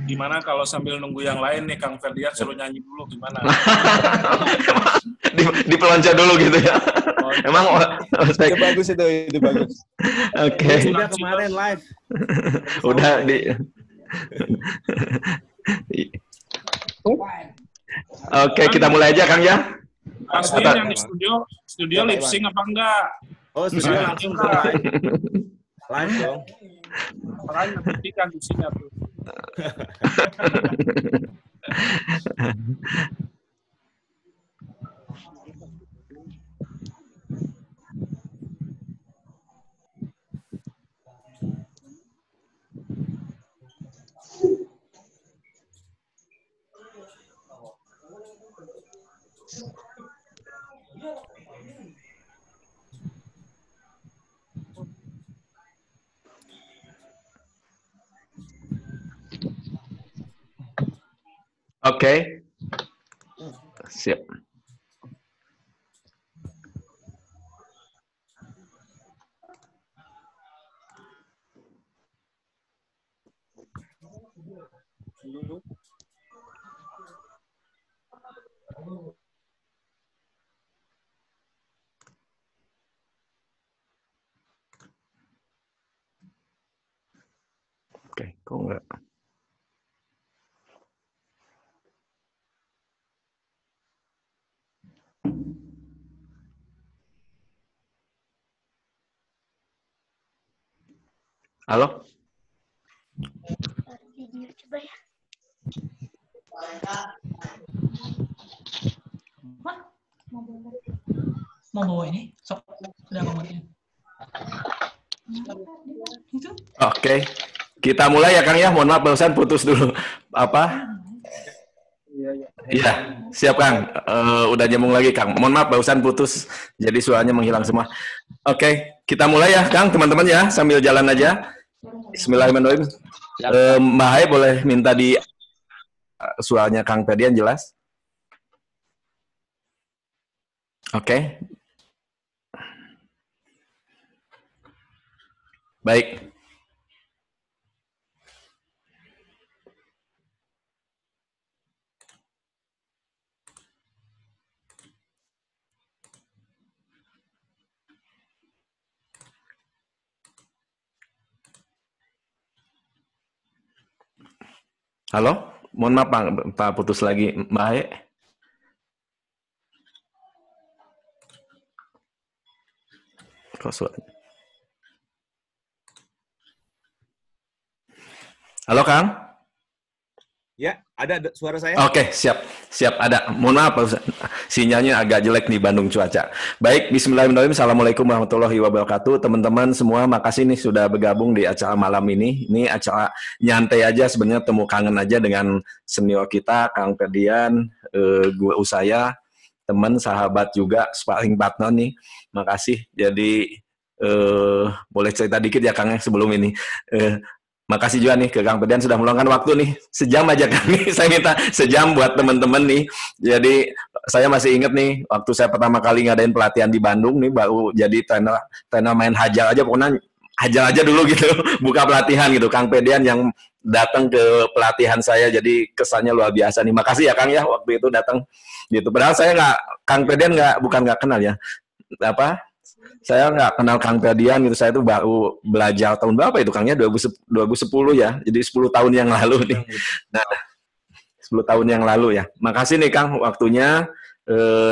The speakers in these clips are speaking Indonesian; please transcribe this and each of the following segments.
Gimana kalau sambil nunggu yang lain nih, Kang Ferdian suruh nyanyi dulu, gimana? Dipelonco dulu gitu ya. Emang itu bagus itu bagus. Oke. Udah kemarin live. Udah di. Oke, kita mulai aja Kang ya. Pastiin yang di studio lip sync apa enggak? Oh, studio langsung live. Live dong. Makanya buktikan di sini tuh. Oke. Siap. Oke, kok enggak? Halo? Video coba ya. Mau bawa ini? Sok, udah ngomongin. Oke. Kita mulai ya Kang ya. Mohon maaf barusan putus dulu. Apa? Iya, siap Kang. Udah nyambung lagi Kang. Mohon maaf barusan putus. Jadi suaranya menghilang semua. Oke, kita mulai ya Kang, teman-teman ya. Sambil jalan aja. Bismillahirrahmanirrahim. Mbak Hai boleh minta di suaranya Kang Ferdian jelas? Oke. Baik. Halo? Mohon maaf Pak putus lagi. Mbak Hai? Kok suara? Halo Kang? Ya, ada suara saya? Oke, siap. Siap, ada. Mohon maaf, sinyalnya agak jelek di Bandung cuaca. Baik, bismillahirrahmanirrahim. Assalamualaikum warahmatullahi wabarakatuh. Teman-teman semua, makasih nih sudah bergabung di acara malam ini. Ini acara nyantai aja, sebenarnya temu kangen aja dengan senior kita, Kang Ferdian, guru saya, teman, sahabat juga, sparring partner nih. Makasih. Jadi, boleh cerita dikit ya Kang sebelum ini. Makasih juga nih ke Kang Ferdian sudah meluangkan waktu nih. Sejam aja Kang nih. Saya minta sejam buat teman-teman nih. Jadi saya masih ingat nih waktu saya pertama kali ngadain pelatihan di Bandung nih baru jadi trainer main hajar aja, pokoknya hajar aja dulu gitu. Buka pelatihan gitu. Kang Ferdian yang datang ke pelatihan saya, jadi kesannya luar biasa nih. Makasih ya Kang ya waktu itu datang gitu. Padahal saya Kang Ferdian bukan nggak kenal ya. Saya nggak kenal Kang Ferdian gitu, saya tuh baru belajar tahun berapa itu Kangnya, 2010 ya, jadi 10 tahun yang lalu nih. Nah, 10 tahun yang lalu ya. Makasih nih Kang waktunya,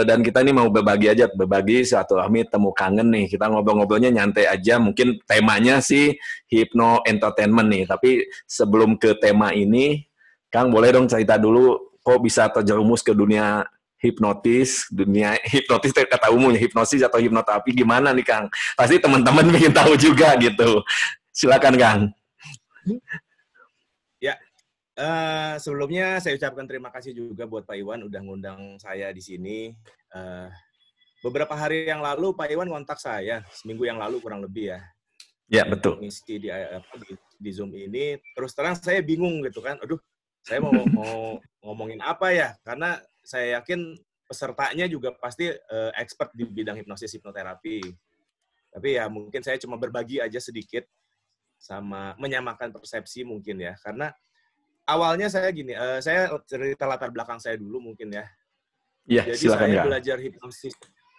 dan kita ini mau berbagi silaturahmi, temu kangen nih, kita ngobrol-ngobrolnya nyantai aja, mungkin temanya sih Hypno Entertainment nih, tapi sebelum ke tema ini, Kang boleh dong cerita dulu kok bisa terjerumus ke dunia dunia hipnotis kata umumnya, hipnosis atau hipnoterapi gimana nih Kang? Pasti teman-teman ingin tahu juga gitu. Silakan Kang. Ya, sebelumnya saya ucapkan terima kasih juga buat Pak Iwan udah ngundang saya di sini. Beberapa hari yang lalu Pak Iwan kontak saya, seminggu yang lalu kurang lebih ya. Ya, betul. ngisi di Zoom ini. Terus terang saya bingung gitu kan. Aduh, saya mau ngomongin apa ya? Karena saya yakin pesertanya juga pasti expert di bidang hipnosis hipnoterapi. Tapi ya mungkin saya cuma berbagi aja sedikit sama menyamakan persepsi mungkin ya. Karena awalnya saya gini, saya cerita latar belakang saya dulu mungkin ya. Iya, Jadi silakan saya Kang. belajar hipnosis.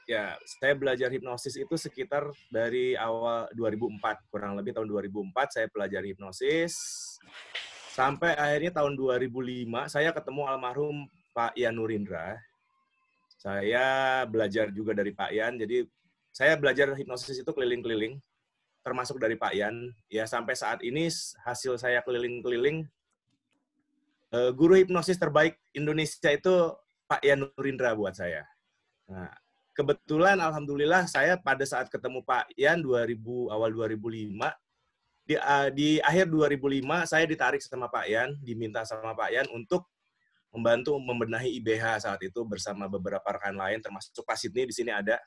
Ya, saya belajar hipnosis itu sekitar dari awal 2004, kurang lebih tahun 2004 saya pelajari hipnosis. Sampai akhirnya tahun 2005 saya ketemu almarhum Pak Ian Nurindra. Saya belajar juga dari Pak Ian. Jadi saya belajar hipnosis itu keliling-keliling, termasuk dari Pak Ian. Ya sampai saat ini hasil saya keliling-keliling, guru hipnosis terbaik Indonesia itu Pak Ian Nurindra buat saya. Nah, kebetulan alhamdulillah saya pada saat ketemu Pak Ian awal 2005, di akhir 2005 saya ditarik sama Pak Ian, diminta sama Pak Ian untuk membantu membenahi IBH saat itu bersama beberapa rekan lain termasuk Pak Sidney di sini ada.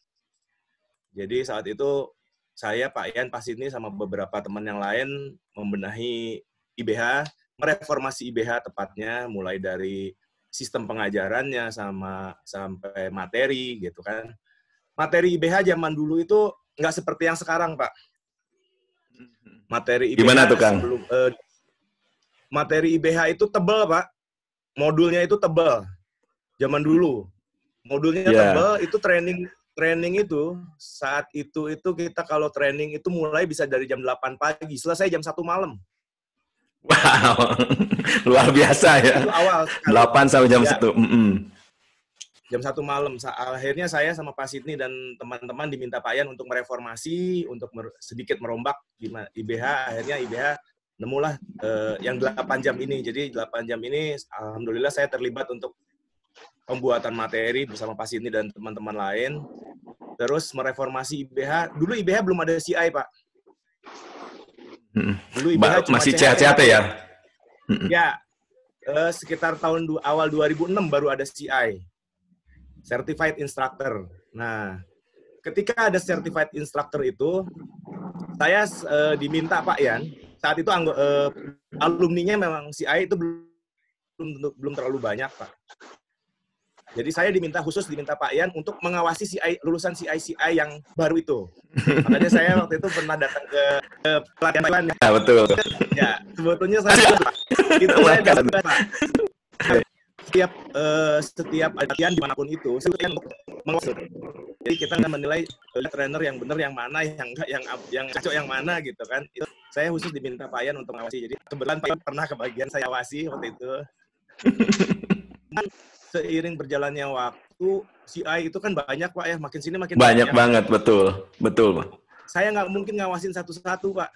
Jadi saat itu saya, Pak Ian, Pak Sidney sama beberapa teman yang lain membenahi IBH, mereformasi IBH tepatnya mulai dari sistem pengajarannya sampai materi gitu kan. Materi IBH zaman dulu itu nggak seperti yang sekarang, Pak. Materi IBH Gimana tuh, Kang? Materi IBH itu tebal, Pak. Modulnya itu tebal. Zaman dulu. Modulnya tebal, itu training itu saat itu kita kalau training itu mulai bisa dari jam 8 pagi, selesai jam 1 malam. Wow, luar biasa ya. Itu awal. 8 sampai jam 1. Jam 1 malam. Akhirnya saya sama Pak Sidney dan teman-teman diminta Pak Ian untuk mereformasi, untuk sedikit merombak IBH. Akhirnya IBH nemulah yang 8 jam ini. Jadi 8 jam ini, alhamdulillah saya terlibat untuk pembuatan materi bersama Pak Sidney dan teman-teman lain. Terus mereformasi IBH. Dulu IBH belum ada CI, Pak. Dulu IBH cuma masih CHT ya? Ya, sekitar tahun awal 2006 baru ada CI, Certified Instructor. Nah, ketika ada Certified Instructor itu, saya diminta Pak Ian, saat itu alumninya memang CI itu belum terlalu banyak, Pak. Jadi saya diminta Pak Ian untuk mengawasi lulusan CI yang baru itu. Makanya saya waktu itu pernah datang ke pelatihan. Ya, betul. Ya, sebetulnya saya itu saya dapat, Pak. Setiap latihan dimanapun itu, saya mengawasi. Jadi kita menilai trainer yang benar yang mana, yang cocok yang mana gitu kan. Itu saya khusus diminta Pak Ian untuk mengawasi. Jadi kebetulan Pak Ian pernah kebagian saya awasi waktu itu. Seiring berjalannya waktu, CI itu kan banyak, Pak ya, makin sini makin banyak banget, betul, Pak. Saya nggak mungkin ngawasin satu-satu, Pak.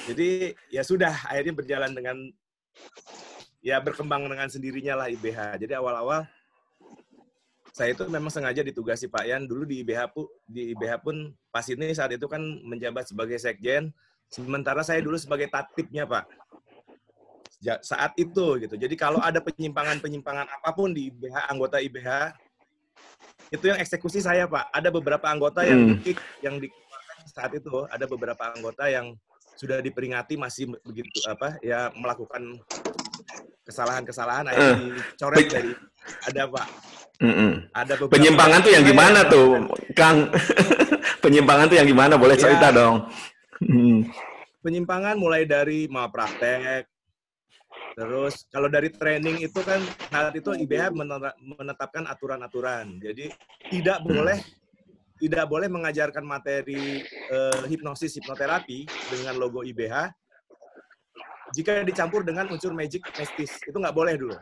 Jadi ya sudah, akhirnya berjalan dengan ya berkembang dengan sendirinya lah IBH. Jadi awal-awal saya itu memang sengaja ditugasi Pak Ian dulu di IBH pun pas ini saat itu kan menjabat sebagai sekjen, sementara saya dulu sebagai tatipnya, Pak. Saat itu gitu. Jadi kalau ada penyimpangan apapun di IBH, anggota IBH, itu yang eksekusi saya, Pak. Ada beberapa anggota yang dikeluarkan saat itu, ada beberapa anggota yang sudah diperingati masih begitu ya melakukan kesalahan-kesalahan, akhirnya dicoret dari ada, Pak. Ada beberapa penyimpangan tuh yang gimana tuh, Kang? Penyimpangan tuh yang gimana? Boleh cerita dong. Penyimpangan mulai dari malpraktek. Terus kalau dari training itu kan saat itu IBH menetapkan aturan-aturan. Jadi tidak boleh mengajarkan materi hipnosis hipnoterapi dengan logo IBH jika dicampur dengan unsur magic mistis. Itu nggak boleh dulu.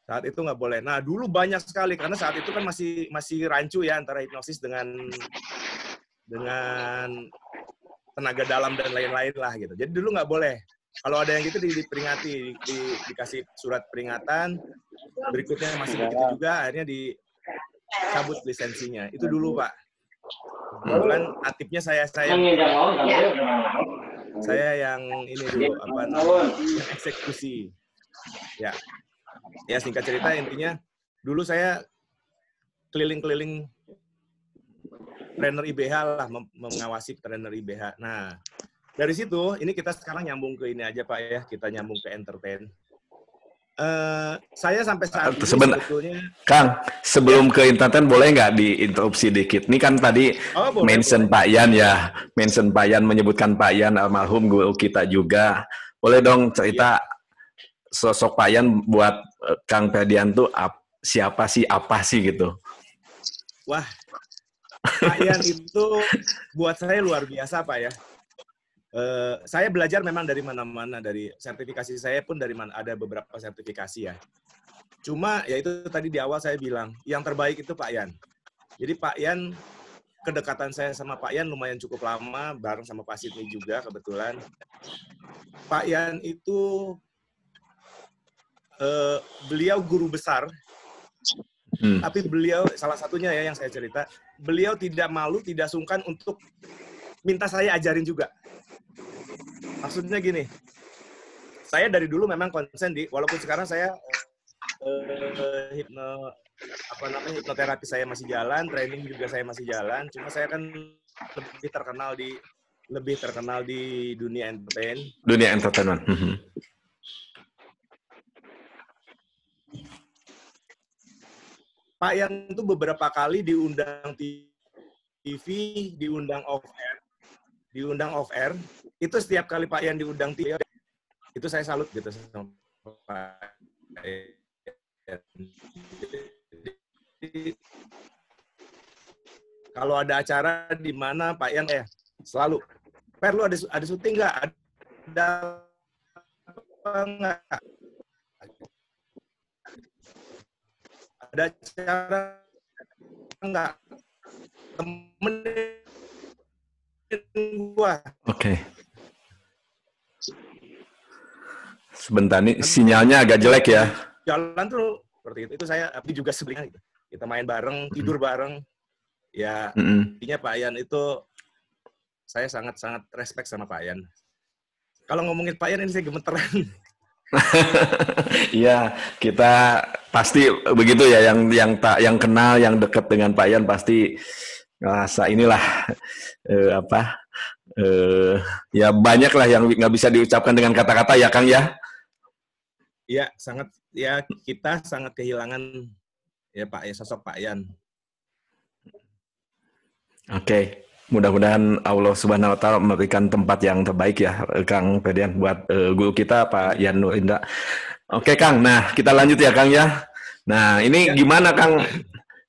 Saat itu nggak boleh. Nah, dulu banyak sekali karena saat itu kan masih rancu ya antara hipnosis dengan tenaga dalam dan lain-lain lah gitu. Jadi dulu nggak boleh. Kalau ada yang gitu diperingati, dikasih surat peringatan, berikutnya masih begitu juga, akhirnya dicabut lisensinya. Itu dulu, Pak. Kebetulan atipnya saya yang ini dulu, yang eksekusi. Ya, singkat cerita intinya, dulu saya keliling-keliling trainer IBH lah, mengawasi trainer IBH. Nah, dari situ, ini kita sekarang nyambung ke ini aja Pak ya, kita nyambung ke entertain. Saya sampai saat ini sebetulnya... Kang, sebelum ke entertain boleh nggak diinterupsi dikit? Ini kan tadi mention Pak Yan ya, mention Pak Yan, menyebutkan Pak Yan almarhum guru kita juga. Boleh dong cerita sosok Pak Yan buat Kang Ferdian tuh siapa sih, apa sih gitu? Wah, Pak Yan itu buat saya luar biasa Pak ya. Saya belajar memang dari mana-mana, dari sertifikasi saya pun dari mana, ada beberapa sertifikasi ya. Cuma ya itu tadi di awal saya bilang, yang terbaik itu Pak Yan. Jadi Pak Yan, kedekatan saya sama Pak Yan lumayan cukup lama, bareng sama Pak Sidney juga kebetulan. Pak Yan itu, beliau guru besar, tapi beliau, salah satunya ya yang saya cerita, beliau tidak malu, tidak sungkan untuk minta saya ajarin juga. Maksudnya gini, saya dari dulu memang konsen walaupun sekarang saya hipnoterapi saya masih jalan, training juga saya masih jalan, cuma saya kan lebih terkenal di dunia entertain. Dunia entertainment. Pak Yan itu beberapa kali diundang TV, diundang off air. Itu setiap kali Pak Yan diundang TV, itu saya salut gitu sama Pak Yan. Kalau ada acara di mana Pak Yan selalu, Per, lu ada syuting nggak? Ada apa nggak? Ada acara nggak? Temenin gua. Oke. Sebentar nih, sinyalnya agak jelek ya. Jalan tuh seperti itu. Itu saya juga sebelumnya gitu. Kita main bareng, tidur bareng. Ya, intinya Pak Yan itu saya sangat-sangat respect sama Pak Yan. Kalau ngomongin Pak Yan ini saya gemeteran. Iya, kita pasti begitu ya, yang kenal, yang dekat dengan Pak Yan pasti ngerasa inilah ya banyak lah yang nggak bisa diucapkan dengan kata-kata ya Kang ya. Iya, kita sangat kehilangan ya Pak ya, sosok Pak Yan. Oke. Mudah-mudahan Allah Subhanahu wa Ta'ala memberikan tempat yang terbaik ya Kang Ferdian buat guru kita Pak Yan Nur Indra. Oke Kang, nah kita lanjut ya Kang ya. Nah ini gimana Kang?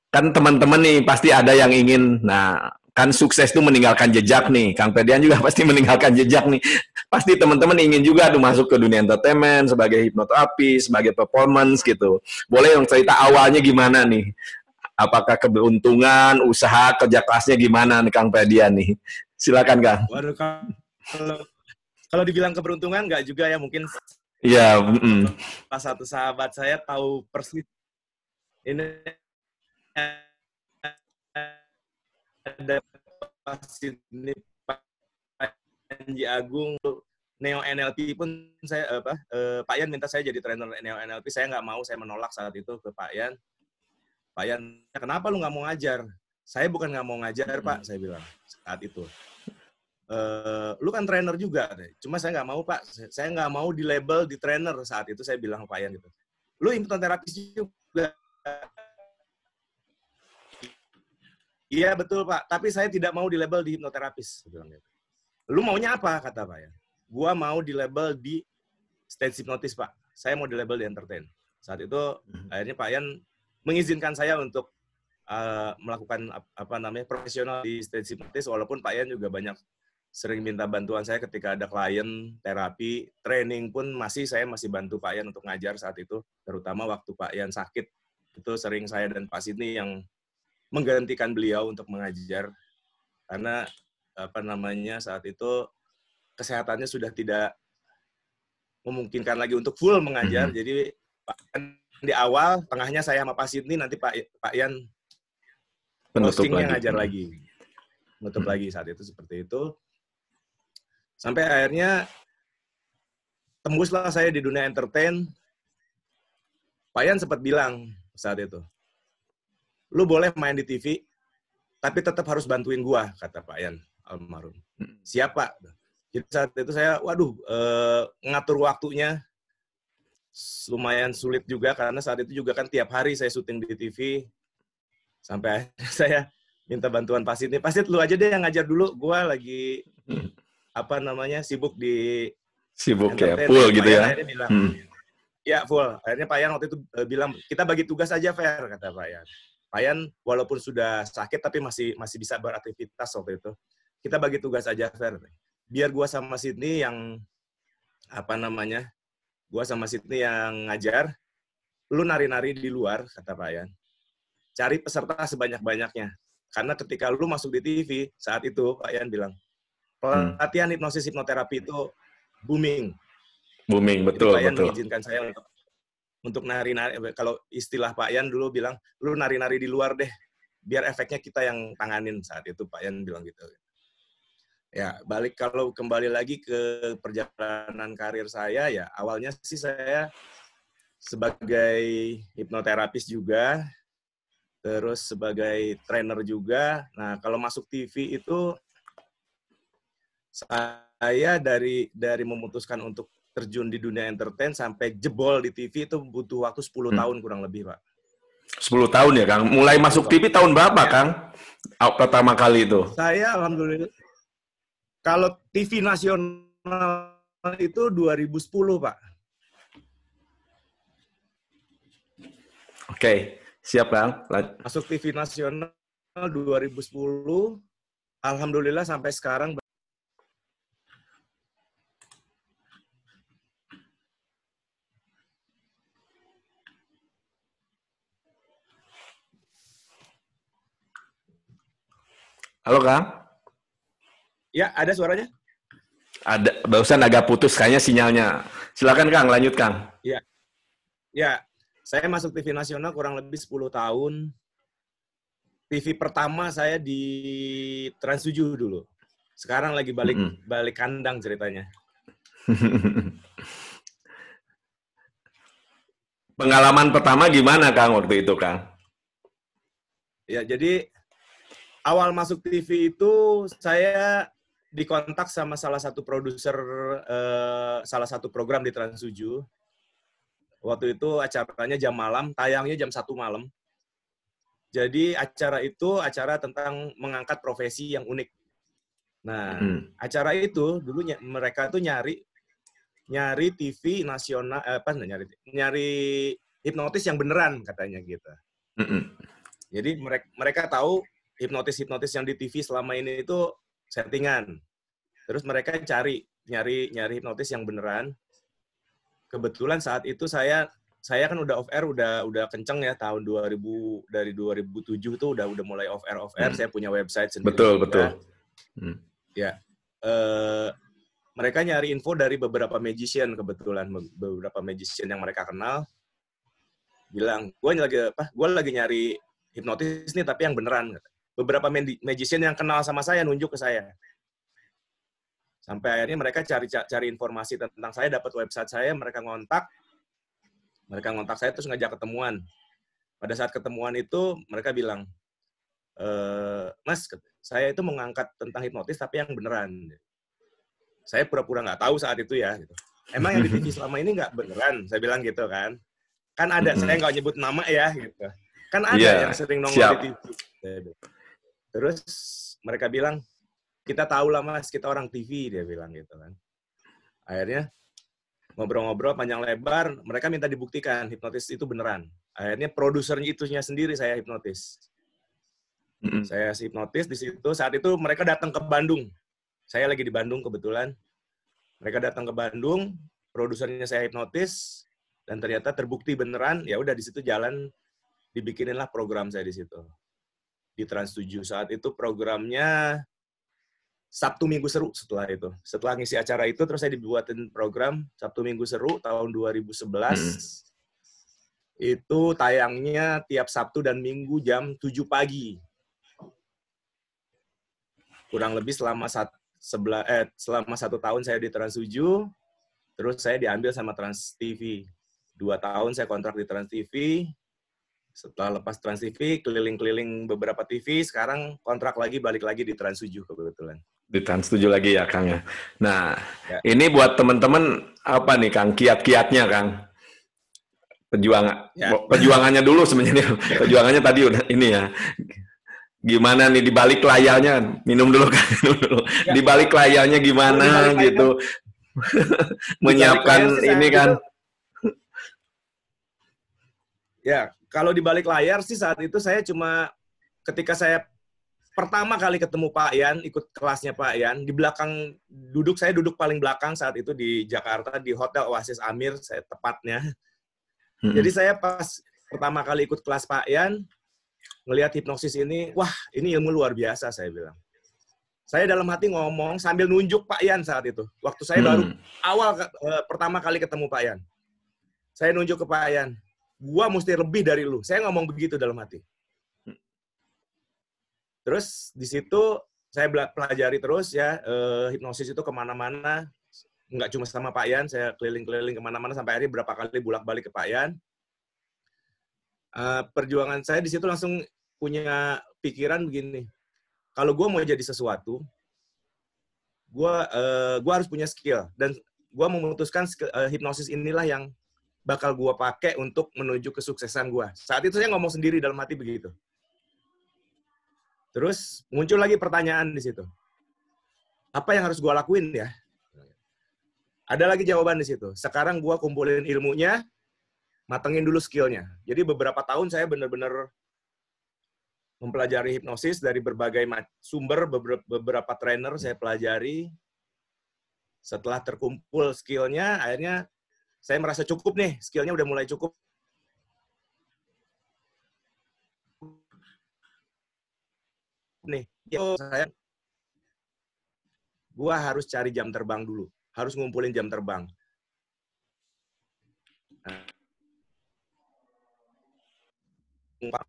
Kan teman-teman nih pasti ada yang ingin, nah kan sukses tuh meninggalkan jejak nih. Kang Ferdian juga pasti meninggalkan jejak nih. Pasti teman-teman ingin juga tuh masuk ke dunia entertainment sebagai hipnoterapi, sebagai performance gitu. Boleh dong cerita awalnya gimana nih? Apakah keberuntungan, usaha, kerja kerasnya gimana nih Kang Ferdian nih? Silakan Kang. Waduh, kalau dibilang keberuntungan nggak juga ya, mungkin. Iya. Salah satu sahabat saya tahu persis ini ada Sidney Panji Agung, Neo NLP pun saya Pak Yan minta saya jadi trainer Neo NLP, saya nggak mau, saya menolak saat itu ke Pak Yan. Pak Yan, kenapa lu nggak mau ngajar? Saya bukan nggak mau ngajar Pak, saya bilang saat itu. Lu kan trainer juga, cuma saya nggak mau Pak, saya nggak mau di label di trainer saat itu, saya bilang ke Pak Yan gitu. Lu hipnoterapis juga. Iya betul Pak, tapi saya tidak mau di label di hipnoterapis. Lu maunya apa? Kata Pak Yan. Gua mau di label di stage hipnotis Pak. Saya mau di label di entertain. Saat itu akhirnya Pak Yan mengizinkan saya untuk melakukan profesional di stage hipnotis, walaupun Pak Yan juga banyak sering minta bantuan saya ketika ada klien terapi, training pun saya masih bantu Pak Yan untuk ngajar saat itu, terutama waktu Pak Yan sakit. Itu sering saya dan Pak Sidney yang menggantikan beliau untuk mengajar, karena saat itu kesehatannya sudah tidak memungkinkan lagi untuk full mengajar. Jadi Pak Yan di awal, tengahnya saya sama Pak Sidney, nanti Pak Yan postingnya ngajar lagi, menutup lagi saat itu seperti itu. Sampai akhirnya tembuslah saya di dunia entertain. Pak Yan sempat bilang saat itu, lu boleh main di TV, tapi tetap harus bantuin gua, kata Pak Yan almarhum. Siapa? Jadi saat itu saya, ngatur waktunya lumayan sulit juga, karena saat itu juga kan tiap hari saya syuting di TV, sampai akhirnya saya minta bantuan Pasit. Pasit, lu aja deh yang ngajar dulu, gua lagi sibuk di ya, full gitu ya. Akhirnya bilang, ya full. Akhirnya Pak Yan waktu itu bilang, kita bagi tugas aja fair, kata Pak Yan. Pak Yan walaupun sudah sakit tapi masih bisa beraktivitas waktu itu. Kita bagi tugas aja fair. Biar gua sama Sydney yang gua sama Sydney yang ngajar, lu nari-nari di luar, kata Pak Yan. Cari peserta sebanyak-banyaknya. Karena ketika lu masuk di TV, saat itu Pak Yan bilang, pelatihan hipnosis hipnoterapi itu booming. Booming, betul. Jadi Pak Yan mengizinkan saya untuk nari-nari. Kalau istilah Pak Yan dulu bilang, lu nari-nari di luar deh, biar efeknya kita yang tanganin. Saat itu Pak Yan bilang gitu. Ya, kalau kembali lagi ke perjalanan karir saya, ya awalnya sih saya sebagai hipnoterapis juga, terus sebagai trainer juga. Nah, kalau masuk TV itu saya dari memutuskan untuk terjun di dunia entertain sampai jebol di TV itu butuh waktu 10 tahun kurang lebih, Pak. 10 tahun ya, Kang? Mulai masuk TV tahun berapa, Kang? Pertama kali itu? Saya alhamdulillah, kalau TV nasional itu 2010, Pak. Oke, siap, Kang. Masuk TV nasional 2010, alhamdulillah sampai sekarang. Halo, Kang? Ya, ada suaranya? Ada, barusan agak putus kayaknya sinyalnya. Silakan, Kang, lanjut, Kang. Ya, saya masuk TV nasional kurang lebih 10 tahun. TV pertama saya di Trans 7 dulu. Sekarang lagi balik kandang ceritanya. Pengalaman pertama gimana, Kang, waktu itu, Kang? Ya, jadi awal masuk TV itu saya dikontak sama salah satu produser salah satu program di Trans 7. Waktu itu acaranya jam malam, tayangnya jam 1 malam. Jadi acara itu acara tentang mengangkat profesi yang unik. Nah, acara itu dulunya mereka tuh nyari TV nasional, nyari hipnotis yang beneran katanya gitu. Jadi mereka tahu hipnotis yang di TV selama ini itu settingan. Terus mereka nyari hipnotis yang beneran. Kebetulan saat itu saya kan udah off air udah kenceng ya tahun dari 2007 tuh udah mulai off air. Saya punya website sendiri. Betul. Ya. Mereka nyari info dari beberapa magician, kebetulan beberapa magician yang mereka kenal bilang, gue lagi nyari hipnotis nih tapi yang beneran. Beberapa magician yang kenal sama saya nunjuk ke saya. Sampai akhirnya mereka cari informasi tentang saya, dapat website saya, mereka ngontak saya terus ngajak ketemuan. Pada saat ketemuan itu mereka bilang, Mas, saya itu mau ngangkat tentang hipnotis tapi yang beneran. Saya pura-pura nggak tahu saat itu ya. Gitu. Emang yang di TV selama ini nggak beneran? Saya bilang gitu kan. Kan ada, saya nggak nyebut nama ya. Gitu. Kan ada yang sering nongol di TV. Terus mereka bilang, kita tahu lah Mas, kita orang TV, dia bilang gitu kan. Akhirnya ngobrol-ngobrol panjang lebar, mereka minta dibuktikan hipnotis itu beneran. Akhirnya produsernya itunya sendiri saya hipnotis. Saya hipnotis di situ. Saat itu mereka datang ke Bandung. Saya lagi di Bandung kebetulan. Mereka datang ke Bandung, produsernya saya hipnotis, dan ternyata terbukti beneran. Ya udah di situ jalan, dibikinin program saya di situ. Di Trans 7 saat itu programnya Sabtu Minggu Seru setelah itu. Setelah ngisi acara itu, terus saya dibuatin program Sabtu Minggu Seru tahun 2011. Itu tayangnya tiap Sabtu dan Minggu jam 7 pagi. Kurang lebih selama 1 tahun saya di Trans 7, terus saya diambil sama Trans TV. 2 tahun saya kontrak di Trans TV. Setelah lepas Trans TV, keliling-keliling beberapa TV, sekarang kontrak lagi, balik lagi di Trans 7 kebetulan. Di Trans 7 lagi ya, Kang ya. Nah, Ya. ini buat teman-teman apa nih, Kang? Kiat-kiatnya, Kang? Perjuangannya dulu sebenarnya. Perjuangannya tadi udah ini ya. Gimana nih di balik layarnya? Minum dulu, Kang. Ya. Di balik layarnya gimana gitu. Menyiapkan ini kan. Ya, kalau di balik layar sih saat itu saya cuma ketika saya pertama kali ketemu Pak Yan, ikut kelasnya Pak Yan, di belakang saya duduk paling belakang saat itu di Jakarta di Hotel Oasis Amir, saya tepatnya. Jadi saya pas pertama kali ikut kelas Pak Yan, ngelihat hipnosis ini, wah ini ilmu luar biasa saya bilang. Saya dalam hati ngomong sambil nunjuk Pak Yan saat itu. Waktu saya baru pertama kali ketemu Pak Yan. Saya nunjuk ke Pak Yan. Gua mesti lebih dari lu. Saya ngomong begitu dalam hati. Terus di situ saya pelajari terus ya, hipnosis itu kemana-mana. Nggak cuma sama Pak Yan, saya keliling-keliling kemana-mana sampai akhirnya berapa kali bolak-balik ke Pak Yan. Perjuangan saya di situ langsung punya pikiran begini. Kalau gue mau jadi sesuatu, gue harus punya skill. Dan gue memutuskan hipnosis inilah yang bakal gue pakai untuk menuju kesuksesan gue. Saat itu saya ngomong sendiri dalam hati begitu. Terus muncul lagi pertanyaan di situ. Apa yang harus gue lakuin ya? Ada lagi jawaban di situ. Sekarang gue kumpulin ilmunya, matengin dulu skillnya. Jadi beberapa tahun saya benar-benar mempelajari hipnosis dari berbagai sumber, beberapa trainer saya pelajari. Setelah terkumpul skillnya, akhirnya saya merasa cukup nih, skillnya udah mulai cukup. Nih, gua harus cari jam terbang dulu, harus ngumpulin jam terbang.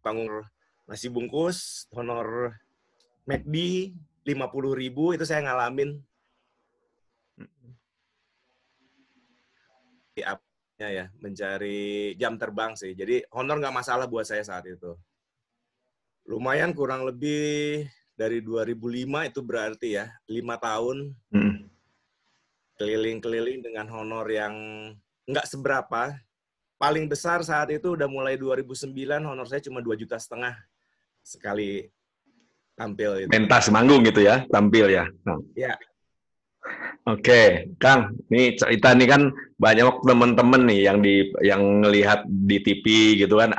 Bangun nasi bungkus, honor McD 50.000 itu saya ngalamin. Ya, mencari jam terbang sih. Jadi honor nggak masalah buat saya saat itu. Lumayan kurang lebih dari 2005 itu berarti ya 5 tahun keliling-keliling dengan honor yang nggak seberapa. Paling besar saat itu udah mulai 2009 honor saya cuma 2,5 juta sekali tampil. Itu. Pentas manggung gitu ya, tampil ya. Ya. Oke, Kang, ini cerita nih kan banyak teman-teman nih yang ngelihat di TV gitu kan.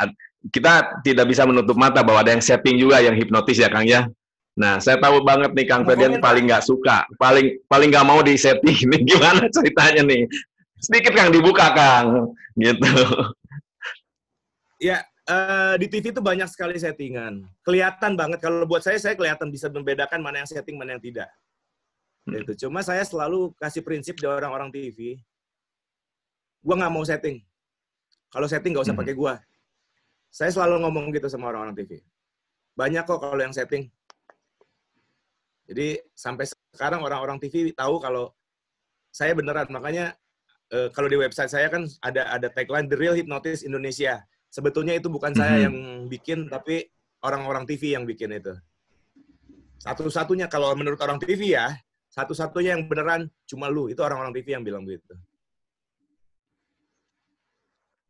Kita tidak bisa menutup mata bahwa ada yang setting juga yang hipnotis ya, Kang ya. Nah, saya tahu banget nih Kang Ferdian paling nggak suka, paling nggak mau di setting. Ini gimana ceritanya nih? Sedikit Kang dibuka Kang, gitu. Ya, di TV itu banyak sekali settingan. Kelihatan banget kalau buat saya kelihatan bisa membedakan mana yang setting, mana yang tidak. Itu. Cuma saya selalu kasih prinsip di orang-orang TV, gue nggak mau setting. Kalau setting nggak usah pakai gue. Saya selalu ngomong gitu sama orang-orang TV. Banyak kok kalau yang setting. Jadi sampai sekarang orang-orang TV tahu kalau saya beneran. Makanya kalau di website saya kan ada tagline The Real Hypnotist Indonesia. Sebetulnya itu bukan saya yang bikin, tapi orang-orang TV yang bikin itu. Satu-satunya kalau menurut orang TV ya. Satu-satunya yang beneran cuma lu. Itu orang-orang TV yang bilang begitu.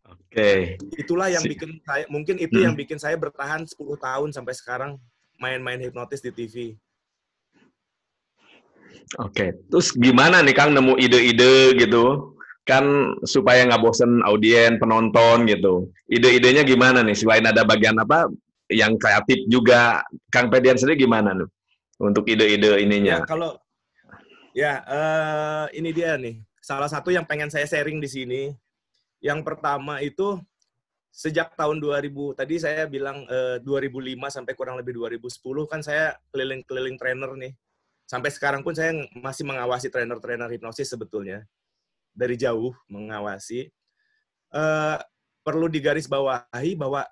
Oke. Itulah yang bikin saya, mungkin itu yang bikin saya bertahan 10 tahun sampai sekarang main-main hipnotis di TV. Oke. Terus gimana nih Kang nemu ide-ide gitu? Kan supaya nggak bosen audien, penonton gitu. Ide-idenya gimana nih? Selain ada bagian apa yang kreatif juga, Kang Ferdian sendiri gimana nih? Untuk ide-ide ininya. Ya, ini dia nih. Salah satu yang pengen saya sharing di sini. Yang pertama itu sejak tahun 2000, tadi saya bilang 2005 sampai kurang lebih 2010 kan saya keliling-keliling trainer nih. Sampai sekarang pun saya masih mengawasi trainer-trainer hipnosis sebetulnya. Dari jauh mengawasi. Perlu digarisbawahi bahwa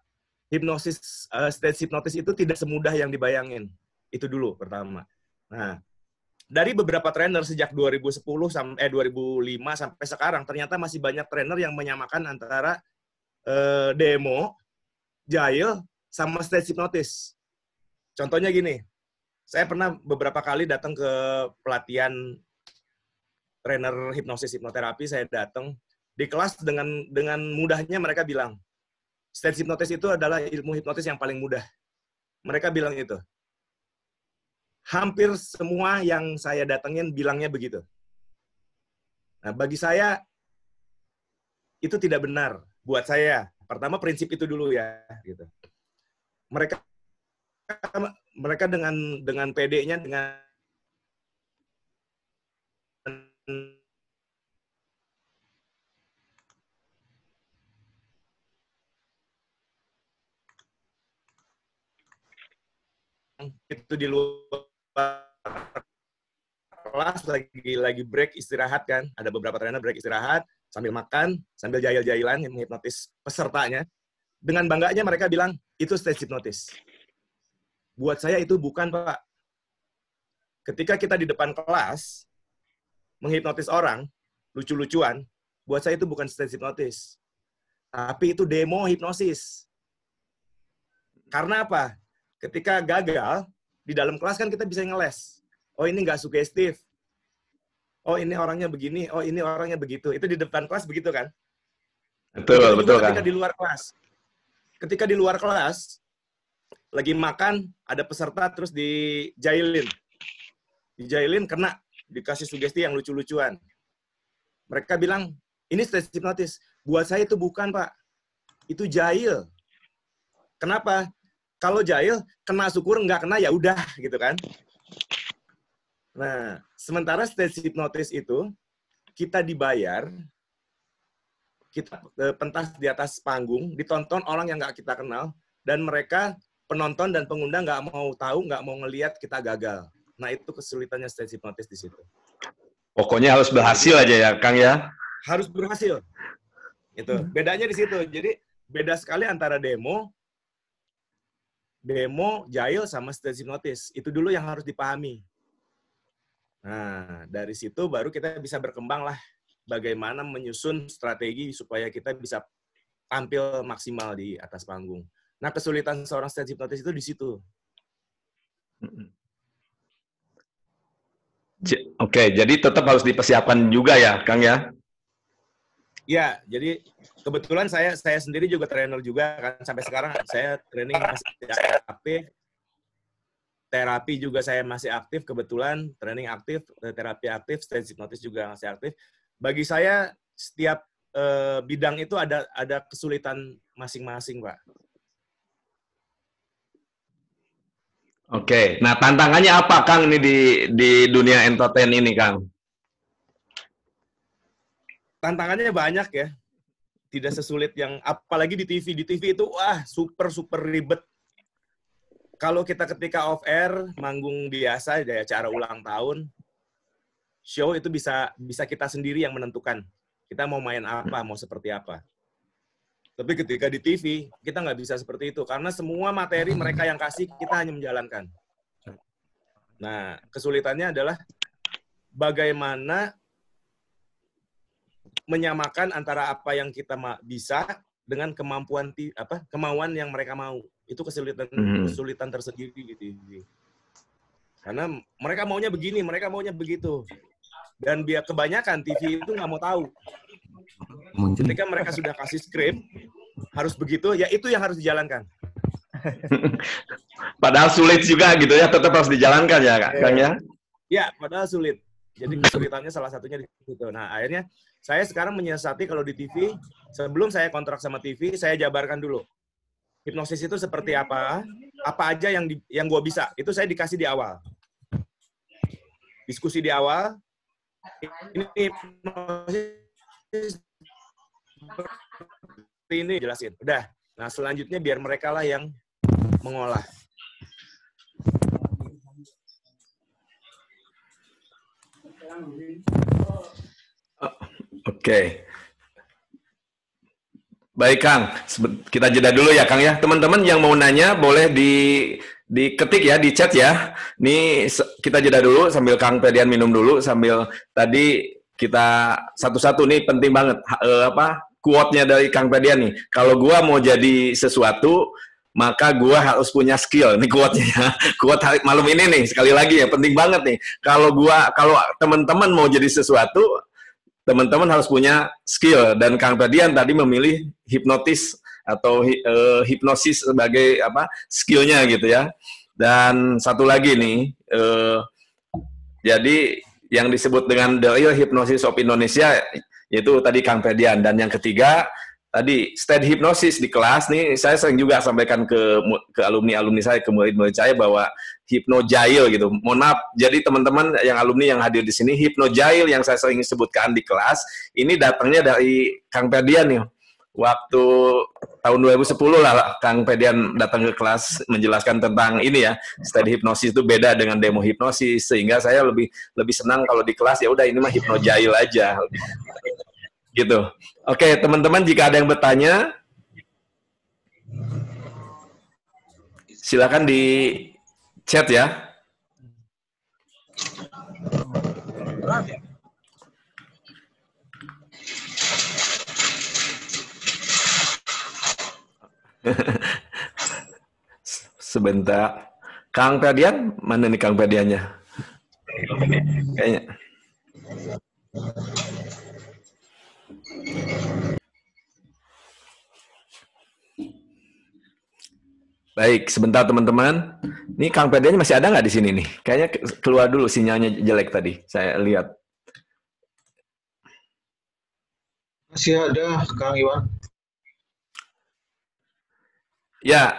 hipnosis, stage hipnotis itu tidak semudah yang dibayangin. Itu dulu pertama. Nah, dari beberapa trainer sejak 2005 sampai sekarang ternyata masih banyak trainer yang menyamakan antara demo jahil sama stage hipnotis. Contohnya gini, saya pernah beberapa kali datang ke pelatihan trainer hipnosis hipnoterapi, saya datang di kelas dengan mudahnya mereka bilang, stage hipnotis itu adalah ilmu hipnotis yang paling mudah. Mereka bilang itu. Hampir semua yang saya datengin bilangnya begitu. Nah, bagi saya itu tidak benar. Buat saya, pertama prinsip itu dulu ya, gitu. Mereka dengan PD-nya, dengan itu di luar kelas lagi break istirahat kan, ada beberapa trainer break istirahat sambil makan, sambil jahil-jahilan menghipnotis pesertanya. Dengan bangganya mereka bilang itu stage hipnotis. Buat saya itu bukan, Pak. Ketika kita di depan kelas menghipnotis orang lucu-lucuan, buat saya itu bukan stage hipnotis. Tapi itu demo hipnosis. Karena apa? Ketika gagal, di dalam kelas kan kita bisa ngeles. Oh, ini nggak sugestif. Oh, ini orangnya begini. Oh, ini orangnya begitu. Itu di depan kelas begitu kan? Betul kan? Ketika di luar kelas. Ketika di luar kelas, lagi makan, ada peserta terus dijailin. Dijailin kena, dikasih sugesti yang lucu-lucuan. Mereka bilang, ini stage hipnotis. Buat saya itu bukan, Pak. Itu jahil. Kenapa? Kalau jahil, kena syukur, nggak kena ya udah, gitu kan. Nah, sementara stage hipnotis itu, kita dibayar, kita pentas di atas panggung, ditonton orang yang nggak kita kenal, dan mereka, penonton dan pengundang nggak mau tahu, nggak mau ngelihat kita gagal. Nah, itu kesulitannya stage hipnotis di situ. Pokoknya harus berhasil aja ya, Kang ya? Harus berhasil. Itu bedanya di situ. Jadi, beda sekali antara demo, jahil, sama stage hipnotis. Itu dulu yang harus dipahami. Nah, dari situ baru kita bisa berkembang lah bagaimana menyusun strategi supaya kita bisa tampil maksimal di atas panggung. Nah, kesulitan seorang stage hipnotis itu di situ. Oke, jadi tetap harus dipersiapkan juga ya, Kang ya? Ya, jadi kebetulan saya sendiri juga trainer juga kan, sampai sekarang saya training masih aktif. Terapi juga saya masih aktif, kebetulan training aktif, terapi aktif, stage hipnotis juga masih aktif. Bagi saya setiap bidang itu ada kesulitan masing-masing, Pak. Oke, nah tantangannya apa, Kang, ini di dunia entertain ini, Kang? Tantangannya banyak ya. Tidak sesulit yang, apalagi di TV. Di TV itu, wah, super ribet. Kalau kita ketika off air, manggung biasa, di acara ulang tahun, show itu bisa kita sendiri yang menentukan. Kita mau main apa, mau seperti apa. Tapi ketika di TV, kita nggak bisa seperti itu. Karena semua materi mereka yang kasih, kita hanya menjalankan. Nah, kesulitannya adalah bagaimana menyamakan antara apa yang kita bisa dengan kemauan yang mereka mau. Itu kesulitan tersendiri di TV. Karena mereka maunya begini, mereka maunya begitu. Dan biar kebanyakan TV itu nggak mau tahu. Ketika mereka sudah kasih skrip, harus begitu, ya itu yang harus dijalankan. Padahal sulit juga gitu ya, tetap harus dijalankan ya, Kang ya? Ya, padahal sulit. Jadi kesulitannya salah satunya di situ. Nah, akhirnya saya sekarang menyiasati kalau di TV, sebelum saya kontrak sama TV, saya jabarkan dulu. Hipnosis itu seperti apa aja yang gue bisa. Itu saya dikasih di awal. Diskusi di awal. Ini hipnosis ini jelasin. Udah. Nah, selanjutnya biar mereka lah yang mengolah. Oke. Baik, Kang. Kita jeda dulu ya, Kang ya. Teman-teman yang mau nanya boleh diketik ya, di chat ya. Nih kita jeda dulu sambil Kang Ferdian minum dulu, sambil tadi kita satu-satu nih penting banget quote-nya dari Kang Ferdian nih. Kalau gua mau jadi sesuatu, maka gua harus punya skill. Ini quote-nya ya. Quote hari malam ini nih, sekali lagi ya, penting banget nih. Kalau teman-teman mau jadi sesuatu, teman-teman harus punya skill. Dan Kang Ferdian tadi memilih hipnotis atau hipnosis sebagai apa skillnya gitu ya. Dan satu lagi nih, jadi yang disebut dengan The Real Hypnosis of Indonesia, yaitu tadi Kang Ferdian. Dan yang ketiga, tadi state hypnosis di kelas nih, saya sering juga sampaikan ke alumni-alumni saya, ke murid-murid saya bahwa hypnojail gitu. Mohon maaf, jadi teman-teman yang alumni yang hadir di sini, hypnojail yang saya sering sebutkan di kelas, ini datangnya dari Kang Ferdian nih. Waktu tahun 2010 lah Kang Ferdian datang ke kelas menjelaskan tentang ini ya, state hypnosis itu beda dengan demo hipnosis, sehingga saya lebih senang kalau di kelas ya udah ini mah hypnojail aja gitu. Oke, teman-teman, jika ada yang bertanya silakan di chat ya. Sebentar. Kang Ferdian, mana nih Kang Ferdiannya? Kayaknya. Baik, sebentar teman-teman. Ini Kang Ferdiannya masih ada nggak di sini nih? Kayaknya keluar dulu, sinyalnya jelek tadi. Saya lihat. Masih ada, Kang Iwan. Ya.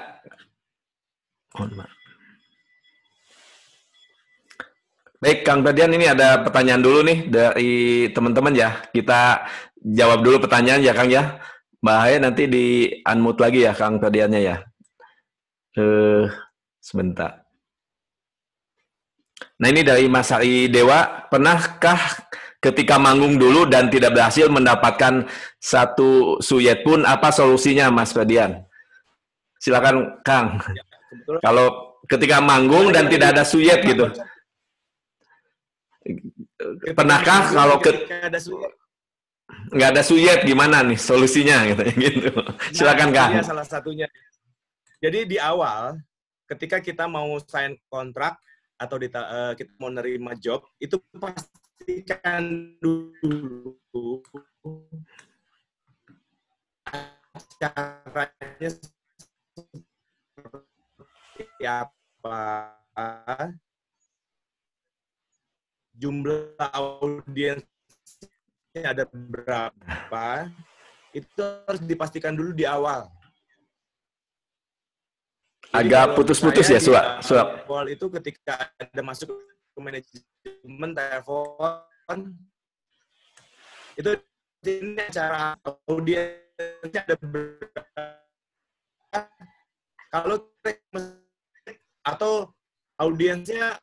Baik, Kang Ferdian, ini ada pertanyaan dulu nih dari teman-teman ya. Kita jawab dulu pertanyaan ya, Kang ya. Bahaya nanti di unmute lagi ya, Kang Ferdiannya ya. Sebentar. Nah, ini dari Mas Hari Dewa. Pernahkah ketika manggung dulu dan tidak berhasil mendapatkan satu suyet pun, apa solusinya, Mas Ferdian? Silakan, Kang. Ya, kebetulan. Kalau ketika manggung dan tidak ada suyet gitu. Pernahkah kalau nggak ada suyet gimana nih solusinya gitu? Silakan, Kang. Iya, salah satunya. Jadi di awal ketika kita mau sign kontrak atau kita mau nerima job, itu pastikan dulu caranya seperti apa, jumlah audiensnya ada berapa, itu harus dipastikan dulu di awal. Agak putus-putus ya, suap. Awal itu ketika ada masuk ke manajemen telepon, itu ini acara audiensnya ada berapa, kalau atau audiensnya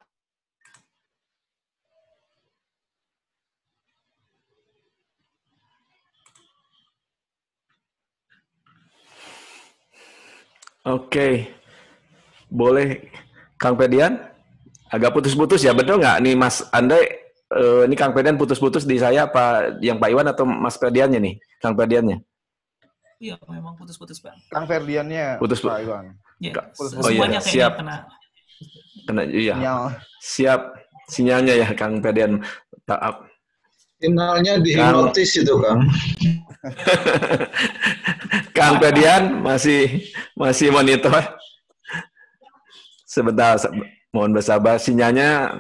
Oke. Boleh, Kang Ferdian? Agak putus-putus ya, betul nggak? Nih Mas Andre, ini Kang Ferdian putus-putus di saya, apa yang Pak Iwan atau Mas Ferdiannya nih? Kang Ferdiannya? Iya, memang putus-putus, Bang. Kang Ferdiannya, Pak Iwan. Ya, oh iya, siap. Kena, iya. Siap, sinyalnya ya, Kang Ferdian. Maaf. Sinyalnya dihipnotis itu, Kang. Kang Ferdian masih monitor. Sebentar, mohon bersabar. Sinyalnya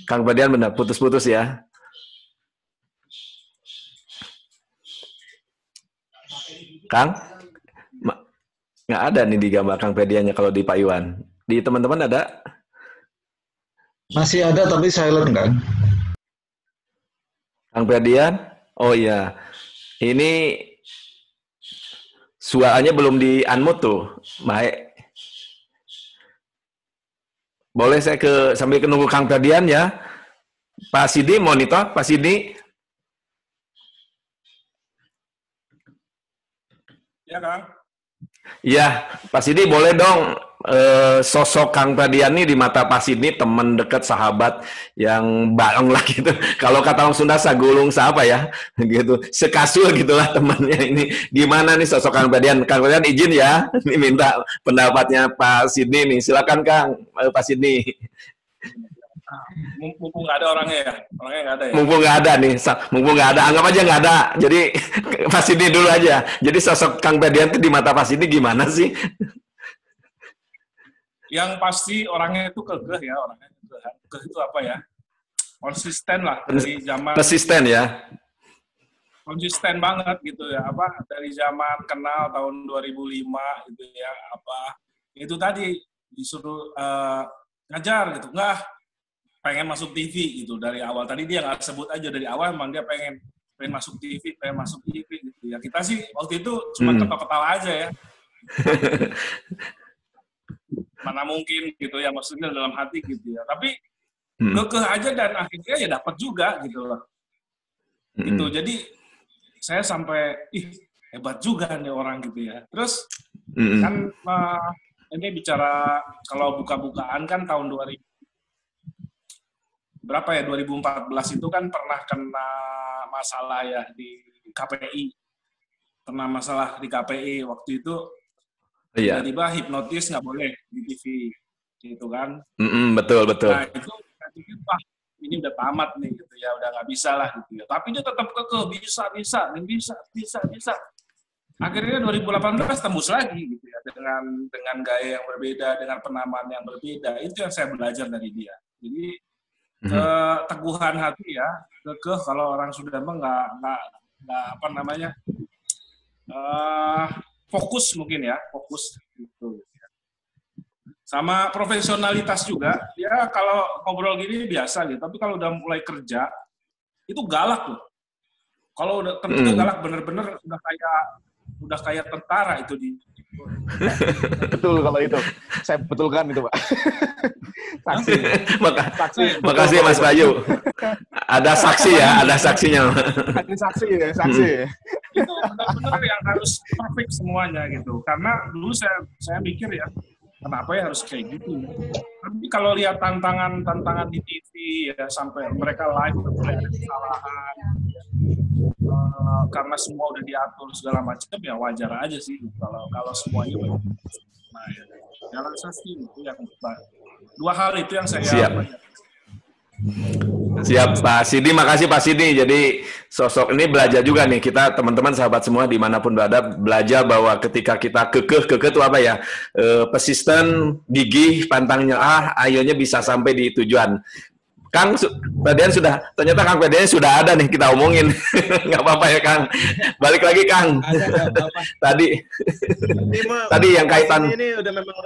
Kang Ferdian benar putus-putus ya. Kang, nggak ada nih di gambar Kang Ferdiannya kalau di Pak Iwan. Di teman-teman ada? Masih ada tapi silent kan? Kang Ferdian? Oh iya. Ini suaranya belum di unmute tuh. Baik. Boleh saya sambil nunggu Kang Ferdian ya. Pak Sidi monitor, Pak Sidi. Ya, Kang. Iya, Pak Sidi boleh dong sosok Kang Ferdian nih di mata Pak Sidney teman dekat, sahabat yang bareng lah gitu. Kalau kata orang Sunda sagulung siapa ya, gitu. Sekasul gitulah temannya ini. Gimana nih sosok Kang Ferdian? Kang Ferdian izin ya, ini minta pendapatnya Pak Sidney nih. Silakan Kang, Pak Sidney. Mumpung nggak ada orangnya ya, orangnya nggak ada ya. Mumpung nggak ada nih, mumpung nggak ada, anggap aja nggak ada. Jadi Pak Sidney dulu aja. Jadi sosok Kang Ferdian itu di mata Pak Sidney gimana sih? Yang pasti orangnya itu kekeh ya, orangnya kekeh itu apa ya? Konsisten lah dari zaman. Persisten ya. Konsisten banget gitu ya, apa dari zaman kenal tahun 2005 gitu ya, apa itu tadi disuruh ngajar gitu, enggak pengen masuk TV gitu dari awal. Tadi dia nggak sebut aja dari awal, emang dia pengen masuk TV, pengen masuk TV gitu ya. Kita sih waktu itu cuma ketawa-ketawa aja ya. Mana mungkin gitu ya, maksudnya dalam hati gitu ya. Tapi kekeh aja dan akhirnya ya dapat juga gitu loh. Gitu. Jadi saya sampai hebat juga nih orang gitu ya. Terus kan ini bicara kalau buka-bukaan kan tahun 2014 itu kan pernah kena masalah ya di KPI. Kena masalah di KPI waktu itu. Tiba-tiba hipnotis nggak boleh di TV, gitu kan? Betul. Nah itu saya pikir, wah ini udah tamat nih, gitu ya, udah nggak bisa lah, gitu ya. Tapi dia tetap kekeh, bisa. Akhirnya 2018 tembus lagi, gitu ya, dengan gaya yang berbeda, dengan penamaan yang berbeda. Itu yang saya belajar dari dia. Jadi keteguhan hati ya, kekeh kalau orang sudah nggak apa namanya. Fokus mungkin ya, fokus gitu. Sama profesionalitas juga, ya kalau ngobrol gini biasa gitu, tapi kalau udah mulai kerja, itu galak loh. Kalau udah kerja galak bener-bener udah kayak tentara itu di. Betul kalau itu. Saya betulkan itu, Pak. Saksi. Makasih Mas Bayu. Ada saksi ya, ada saksinya. Ada saksi ya, saksi. Itu benar-benar yang harus perfect semuanya gitu. Karena dulu saya mikir ya, kenapa ya harus kayak gitu? Tapi kalau lihat tantangan di TV ya, sampai mereka live boleh ada kesalahan, karena semua udah diatur segala macam ya wajar aja sih kalau semuanya baik. Nah, ya rasa sih itu yang dua hal itu yang saya Siap Pak Sidney, makasih Pak Sidney. Jadi sosok ini belajar juga nih kita teman-teman sahabat semua dimanapun berada, belajar bahwa ketika kita kekeh itu apa ya, persisten, gigih, pantang nyerah, akhirnya bisa sampai di tujuan. Kang Ferdian ternyata Kang Ferdian sudah ada nih kita omongin. Nggak apa-apa ya Kang. Balik lagi Kang. Tadi yang kaitan ini udah memang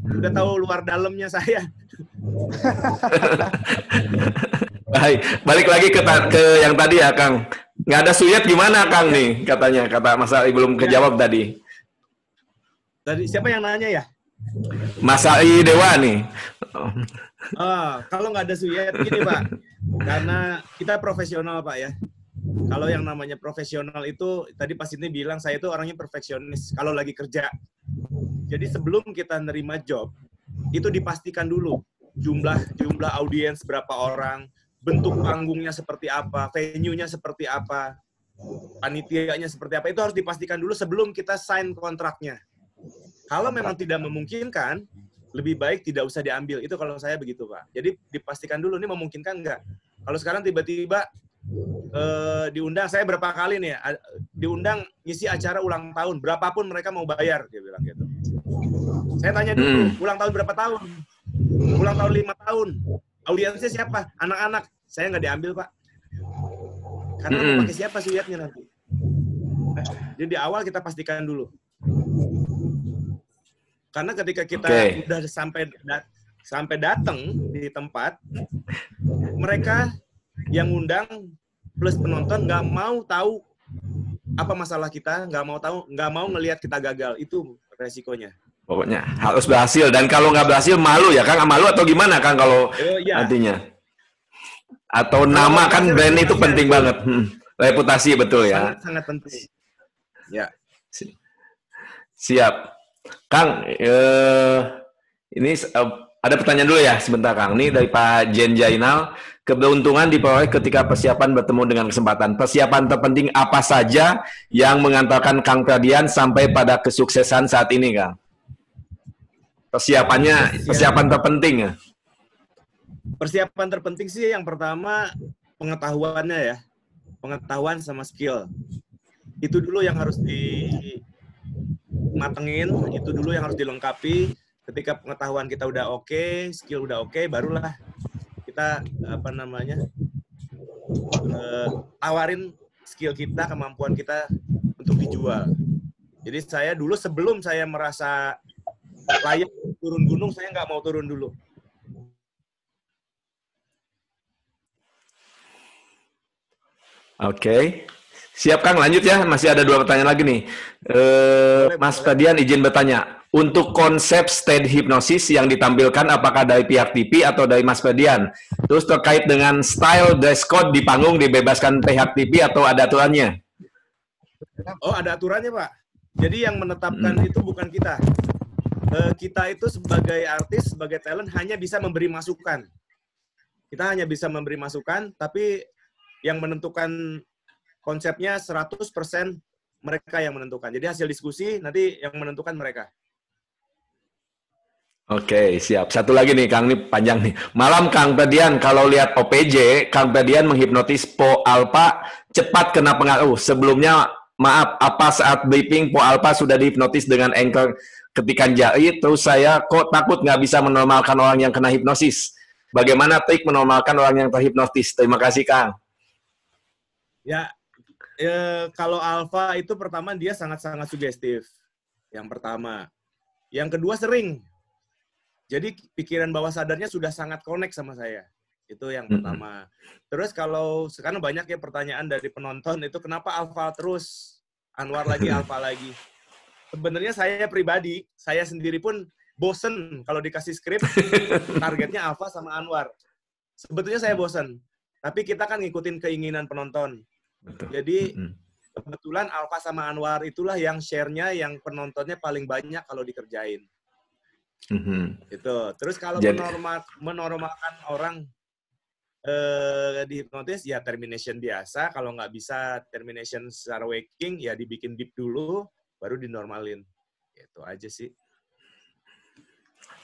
udah tahu luar dalamnya saya. Baik, balik lagi ke yang tadi ya Kang. Nggak ada suyat gimana Kang nih katanya, kata Mas Ali belum kejawab tadi. Tadi siapa yang nanya ya? Mas Ali Dewa nih. Kalau nggak ada suyat gini Pak, karena kita profesional Pak ya. Kalau yang namanya profesional itu tadi Pak Sidney bilang saya itu orangnya perfeksionis kalau lagi kerja. Jadi sebelum kita nerima job itu dipastikan dulu jumlah audiens berapa orang, bentuk panggungnya seperti apa, venue-nya seperti apa, panitianya seperti apa, itu harus dipastikan dulu sebelum kita sign kontraknya. Kalau memang tidak memungkinkan, lebih baik tidak usah diambil. Itu kalau saya begitu, Pak. Jadi dipastikan dulu, ini memungkinkan nggak? Kalau sekarang tiba-tiba diundang, saya berapa kali nih ya, diundang ngisi acara ulang tahun, berapapun mereka mau bayar, dia bilang gitu. Saya tanya dulu, ulang tahun berapa tahun? Ulang tahun 5 tahun. Audiensnya siapa? Anak-anak. Saya nggak diambil, Pak. Karena mau pakai siapa suyatnya nanti. Jadi di awal kita pastikan dulu. Karena ketika kita udah sampai datang di tempat, mereka yang undang plus penonton nggak mau tahu apa masalah kita, nggak mau ngelihat kita gagal. Itu resikonya. Pokoknya harus berhasil, dan kalau nggak berhasil malu ya Kang, malu atau gimana Kang kalau nantinya? Atau nama kan brand itu penting banget, reputasi betul ya. Sangat penting. Ya. Siap. Kang, ini ada pertanyaan dulu ya sebentar Kang. Ini dari Pak Jen Jainal. Keberuntungan diperoleh ketika persiapan bertemu dengan kesempatan. Persiapan terpenting apa saja yang mengantarkan Kang Ferdian sampai pada kesuksesan saat ini, Kang? Persiapan terpenting ya? Persiapan terpenting sih yang pertama pengetahuannya ya. Pengetahuan sama skill. Itu dulu yang harus dimatengin, itu dulu yang harus dilengkapi. Ketika pengetahuan kita udah oke, skill udah oke, barulah kita tawarin skill kita, kemampuan kita untuk dijual. Jadi saya dulu sebelum saya merasa layak turun gunung, saya nggak mau turun dulu. Oke. Siap Kang, lanjut ya. Masih ada 2 pertanyaan lagi nih. Mas Ferdian izin bertanya. Untuk konsep state hypnosis yang ditampilkan apakah dari pihak TV atau dari Mas Ferdian? Terus terkait dengan style dress code di panggung dibebaskan pihak TV atau ada aturannya? Oh, ada aturannya, Pak. Jadi yang menetapkan itu bukan kita. Kita itu sebagai artis, sebagai talent hanya bisa memberi masukan. Kita hanya bisa memberi masukan, tapi yang menentukan konsepnya 100% mereka yang menentukan. Jadi hasil diskusi nanti yang menentukan mereka. Oke, siap. Satu lagi nih, Kang, ini panjang nih. Malam Kang Ferdian, kalau lihat OPJ, Kang Ferdian menghipnotis Po Alpha cepat kena pengaruh. Sebelumnya, maaf, apa saat briefing Po Alpha sudah dihipnotis dengan anchor ketikan jari, terus saya kok takut nggak bisa menormalkan orang yang kena hipnosis. Bagaimana trik menormalkan orang yang terhipnotis? Terima kasih, Kang. Ya, kalau Alpha itu pertama dia sangat-sangat sugestif. Yang pertama. Yang kedua sering. Jadi pikiran bawah sadarnya sudah sangat connect sama saya. Itu yang pertama. Terus kalau sekarang banyak ya pertanyaan dari penonton itu kenapa Alpha terus? Anwar lagi, Alpha lagi. Sebenarnya saya pribadi, saya sendiri pun bosen kalau dikasih skrip, targetnya Alpha sama Anwar. Sebetulnya saya bosen. Tapi kita kan ngikutin keinginan penonton. Jadi kebetulan Alpha sama Anwar itulah yang share-nya, yang penontonnya paling banyak kalau dikerjain. Itu. Terus kalau menormalkan orang dihipnotis, ya termination biasa. Kalau nggak bisa termination secara waking, ya dibikin deep dulu, baru dinormalin. Itu aja sih.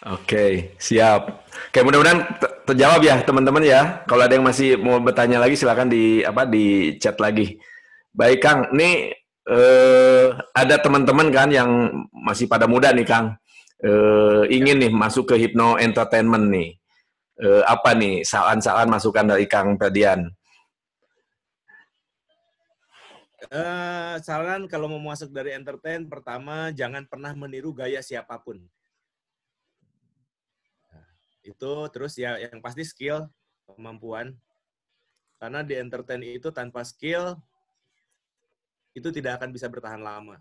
Oke, siap. Oke, mudah-mudahan terjawab ya teman-teman ya. Kalau ada yang masih mau bertanya lagi, silakan di chat lagi. Baik Kang, ini ada teman-teman kan yang masih pada muda nih Kang. Ingin nih masuk ke Hypno Entertainment nih. Apa nih saran-saran masukan dari Kang Ferdian? Saran kalau mau masuk dari entertain, pertama jangan pernah meniru gaya siapapun. Nah, itu terus ya yang pasti skill, kemampuan. Karena di entertain itu tanpa skill itu tidak akan bisa bertahan lama.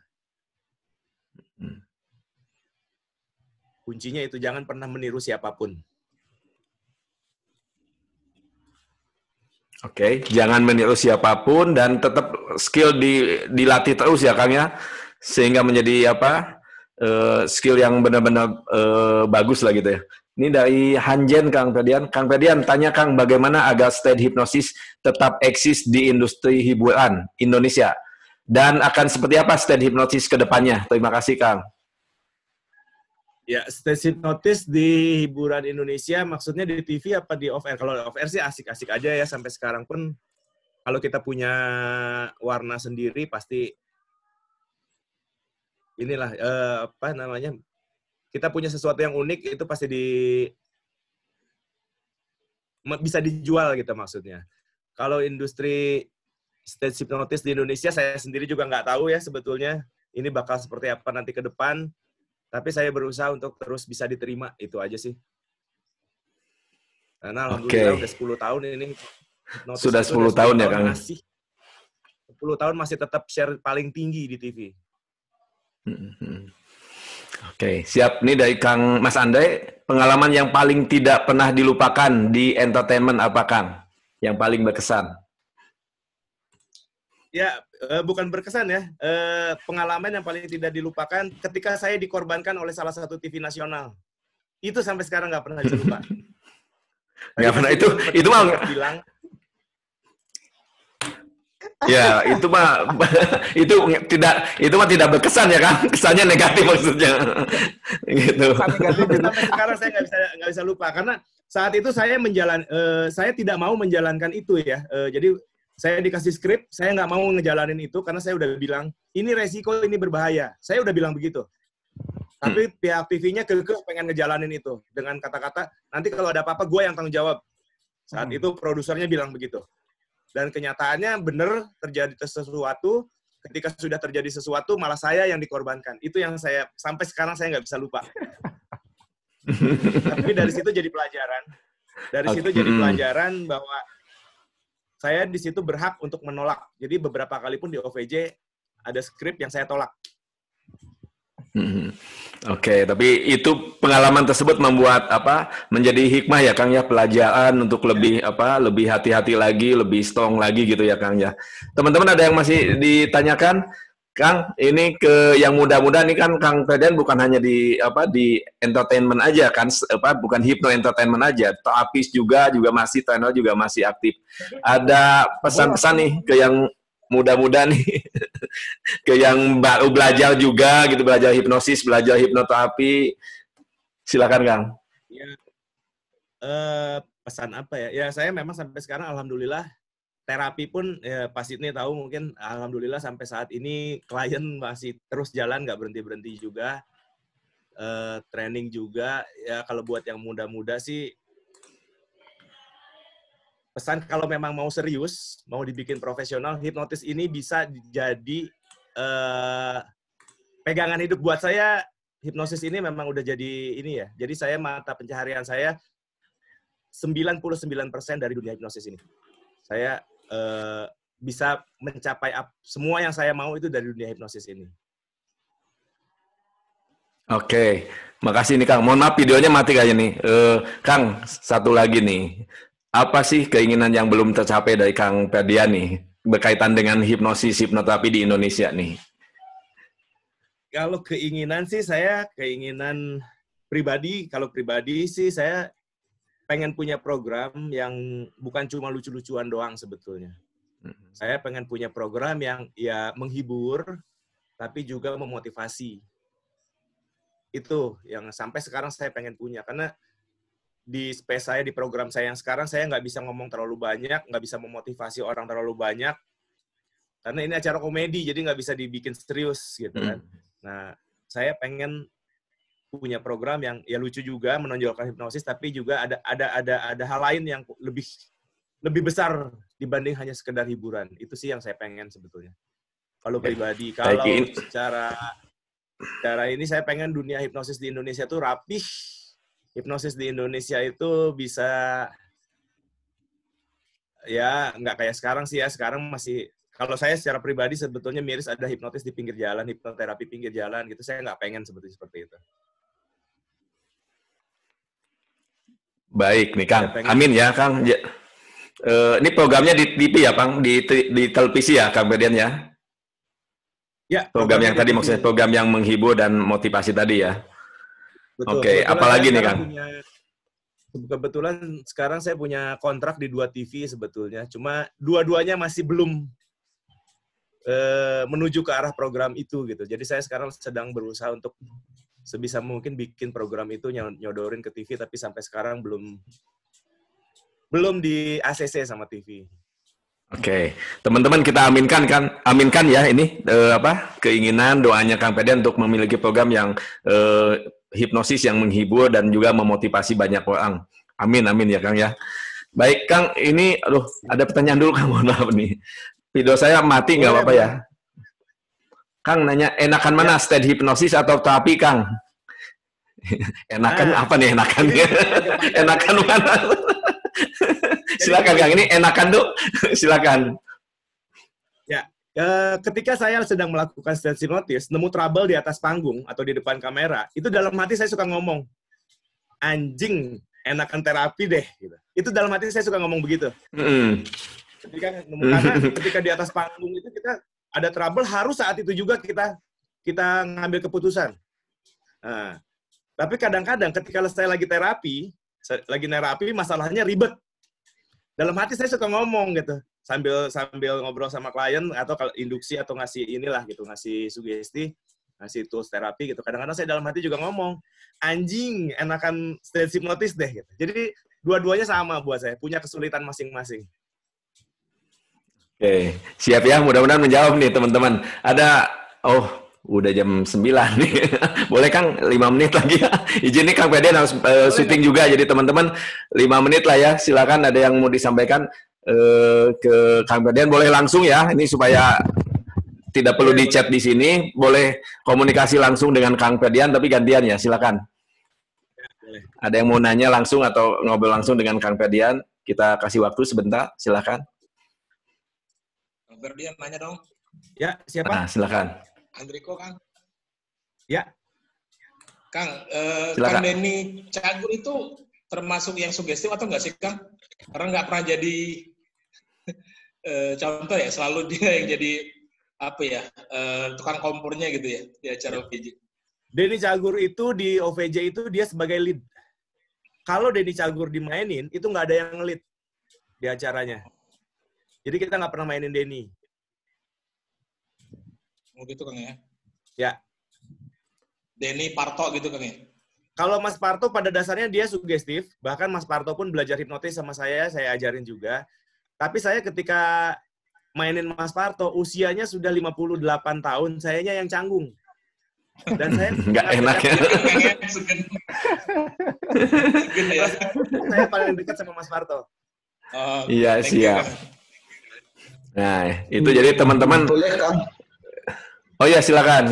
Kuncinya itu jangan pernah meniru siapapun. Oke, jangan meniru siapapun dan tetap skill dilatih terus ya Kang ya, sehingga menjadi skill yang benar-benar bagus lah gitu ya. Ini dari Hanjen Kang Ferdian. Kang Ferdian tanya Kang, bagaimana agar state hypnosis tetap eksis di industri hiburan Indonesia dan akan seperti apa state hypnosis ke depannya? Terima kasih Kang. Ya, state hypnosis di hiburan Indonesia, maksudnya di TV apa di off-air? Kalau off-air sih asik-asik aja ya, sampai sekarang pun kalau kita punya warna sendiri, pasti inilah, kita punya sesuatu yang unik, itu pasti bisa dijual gitu maksudnya. Kalau industri state hypnosis di Indonesia, saya sendiri juga nggak tahu ya sebetulnya, ini bakal seperti apa nanti ke depan. Tapi saya berusaha untuk terus bisa diterima, itu aja sih. Karena alhamdulillah udah 10 tahun ini. Sudah 10 tahun ya, Kang? 10 tahun masih tetap share paling tinggi di TV. Oke, siap. Ini dari Kang Mas Andai, pengalaman yang paling tidak pernah dilupakan di entertainment apa, Kang? Yang paling berkesan? Ya, bukan berkesan ya. Pengalaman yang paling tidak dilupakan ketika saya dikorbankan oleh salah satu TV nasional. Itu sampai sekarang nggak pernah bisa lupa. Nggak pernah itu mah bilang. Ya, itu mah itu mah tidak berkesan ya kan? Kesannya negatif maksudnya. Gitu. Sampai sekarang saya nggak bisa lupa karena saat itu saya tidak mau menjalankan itu ya. Jadi saya dikasih skrip, saya nggak mau ngejalanin itu karena saya udah bilang ini resiko, ini berbahaya. Saya udah bilang begitu. Tapi pihak TV-nya kekeh pengen ngejalanin itu dengan kata-kata nanti kalau ada apa-apa gue yang tanggung jawab. Saat itu produsernya bilang begitu. Dan kenyataannya benar terjadi sesuatu, ketika sudah terjadi sesuatu malah saya yang dikorbankan. Itu yang saya sampai sekarang saya nggak bisa lupa. Tapi dari situ jadi pelajaran. Dari situ jadi pelajaran bahwa saya di situ berhak untuk menolak. Jadi beberapa kali pun di OVJ ada skrip yang saya tolak. Oke, tapi itu pengalaman tersebut membuat menjadi hikmah ya Kang ya, pelajaran untuk lebih lebih hati-hati lagi, lebih strong lagi gitu ya Kang ya. Teman-teman ada yang masih ditanyakan? Kang, ini ke yang muda-muda nih kan Kang Ferdian bukan hanya di entertainment aja kan, bukan hypno entertainment aja, Toapis juga masih, channel juga masih aktif. Ada pesan-pesan nih ke yang muda-muda nih, ke yang baru belajar juga gitu, belajar hipnosis, belajar hipnoterapi, silakan Kang. Ya, pesan apa ya? Ya saya memang sampai sekarang alhamdulillah terapi pun ya Pak Sidney tahu mungkin alhamdulillah sampai saat ini klien masih terus jalan, nggak berhenti juga. Training juga ya, kalau buat yang muda-muda sih pesan kalau memang mau serius, mau dibikin profesional, hipnotis ini bisa jadi pegangan hidup buat saya. Hipnosis ini memang udah jadi ini ya. Jadi saya mata pencaharian saya 99% dari dunia hipnosis ini. Saya bisa mencapai semua yang saya mau itu dari dunia hipnosis ini. Oke, makasih nih Kang. Mohon maaf videonya mati kayaknya nih. Kang, satu lagi nih. Apa sih keinginan yang belum tercapai dari Kang Ferdian nih berkaitan dengan hipnosis, hipnoterapi di Indonesia nih? Kalau keinginan sih saya keinginan pribadi. Kalau pribadi sih saya pengen punya program yang bukan cuma lucu-lucuan doang sebetulnya. Saya pengen punya program yang ya menghibur, tapi juga memotivasi. Itu yang sampai sekarang saya pengen punya. Karena di space saya, di program saya yang sekarang, saya nggak bisa ngomong terlalu banyak, nggak bisa memotivasi orang terlalu banyak. Karena ini acara komedi, jadi nggak bisa dibikin serius gitu kan. Nah, saya pengen punya program yang ya lucu juga, menonjolkan hipnosis, tapi juga ada hal lain yang lebih besar dibanding hanya sekedar hiburan. Itu sih yang saya pengen sebetulnya. Kalau pribadi, kalau secara ini saya pengen dunia hipnosis di Indonesia tuh rapih. Hipnosis di Indonesia itu bisa ya nggak kayak sekarang sih ya. Sekarang masih, kalau saya secara pribadi sebetulnya miris ada hipnotis di pinggir jalan, hipnoterapi pinggir jalan gitu. Saya nggak pengen seperti itu. Baik nih Kang, amin ya Kang. Ini programnya di TV ya Kang, di televisi ya Kang Ferdian ya? Ya. Program yang tadi maksudnya program yang menghibur dan motivasi tadi ya? Oke, apalagi nih Kang? Kebetulan sekarang saya punya kontrak di 2 TV sebetulnya. Cuma dua-duanya masih belum menuju ke arah program itu gitu. Jadi saya sekarang sedang berusaha untuk sebisa mungkin bikin program itu nyodorin ke TV, tapi sampai sekarang belum di ACC sama TV. Oke, teman-teman kita aminkan ya ini keinginan doanya Kang Ferdian untuk memiliki program yang hipnosis yang menghibur dan juga memotivasi banyak orang. Amin ya Kang ya. Baik Kang, ini ada pertanyaan dulu Kang, mohon maaf nih. Video saya mati nggak apa-apa ya? Kang nanya, enakan mana state hipnosis atau terapi Kang? Enakan apa nih enakannya? Enakan mana? Silakan Kang, ini enakan tuh. Silakan. Ya, ketika saya sedang melakukan state hipnosis, nemu trouble di atas panggung atau di depan kamera, itu dalam hati saya suka ngomong, anjing, enakan terapi deh. Gitu. Itu dalam hati saya suka ngomong begitu. Karena ketika di atas panggung itu kita ada trouble, harus saat itu juga kita ngambil keputusan. Nah, tapi kadang-kadang ketika saya lagi terapi masalahnya ribet. Dalam hati saya suka ngomong gitu, sambil ngobrol sama klien atau kalau induksi atau ngasih inilah gitu, ngasih sugesti, ngasih tools terapi gitu. Kadang-kadang saya dalam hati juga ngomong, anjing, enakan stage hipnotis deh gitu. Jadi dua-duanya sama buat saya, punya kesulitan masing-masing. Oke, siap ya. Mudah-mudahan menjawab nih teman-teman. Udah jam 9 nih. Boleh Kang, 5 menit lagi ya. Izin nih Kang Ferdian harus syuting juga. Jadi teman-teman 5 menit lah ya. Silakan ada yang mau disampaikan ke Kang Ferdian. Boleh langsung ya. Ini supaya tidak perlu di chat di sini. Boleh komunikasi langsung dengan Kang Ferdian, tapi gantian ya. Silakan. Ada yang mau nanya langsung atau ngobrol langsung dengan Kang Ferdian? Kita kasih waktu sebentar. Silakan. Kang Ferdian nanya dong. Ya, siapa? Nah, silakan. Andriko, Kang. Ya. Kang, Silakan. Kang Denny Cagur itu termasuk yang sugestif atau enggak sih, Kang? Karena nggak pernah jadi contoh ya, selalu dia yang jadi tukang kompornya gitu ya di acara OVJ. Denny Cagur itu di OVJ itu dia sebagai lead. Kalau Denny Cagur dimainin, itu nggak ada yang lead di acaranya. Jadi kita nggak pernah mainin Denny. Oh gitu, Kang ya? Ya. Denny Parto gitu, Kang ya? Kalau Mas Parto pada dasarnya dia sugestif, bahkan Mas Parto pun belajar hipnotis sama saya ajarin juga. Tapi saya ketika mainin Mas Parto, usianya sudah 58 tahun, sayanya yang canggung. Dan saya nggak enak ya. Segen ya. Saya paling dekat sama Mas Parto. Iya, siap. Nah, itu jadi teman-teman. Boleh, Kang. Oh ya, silakan.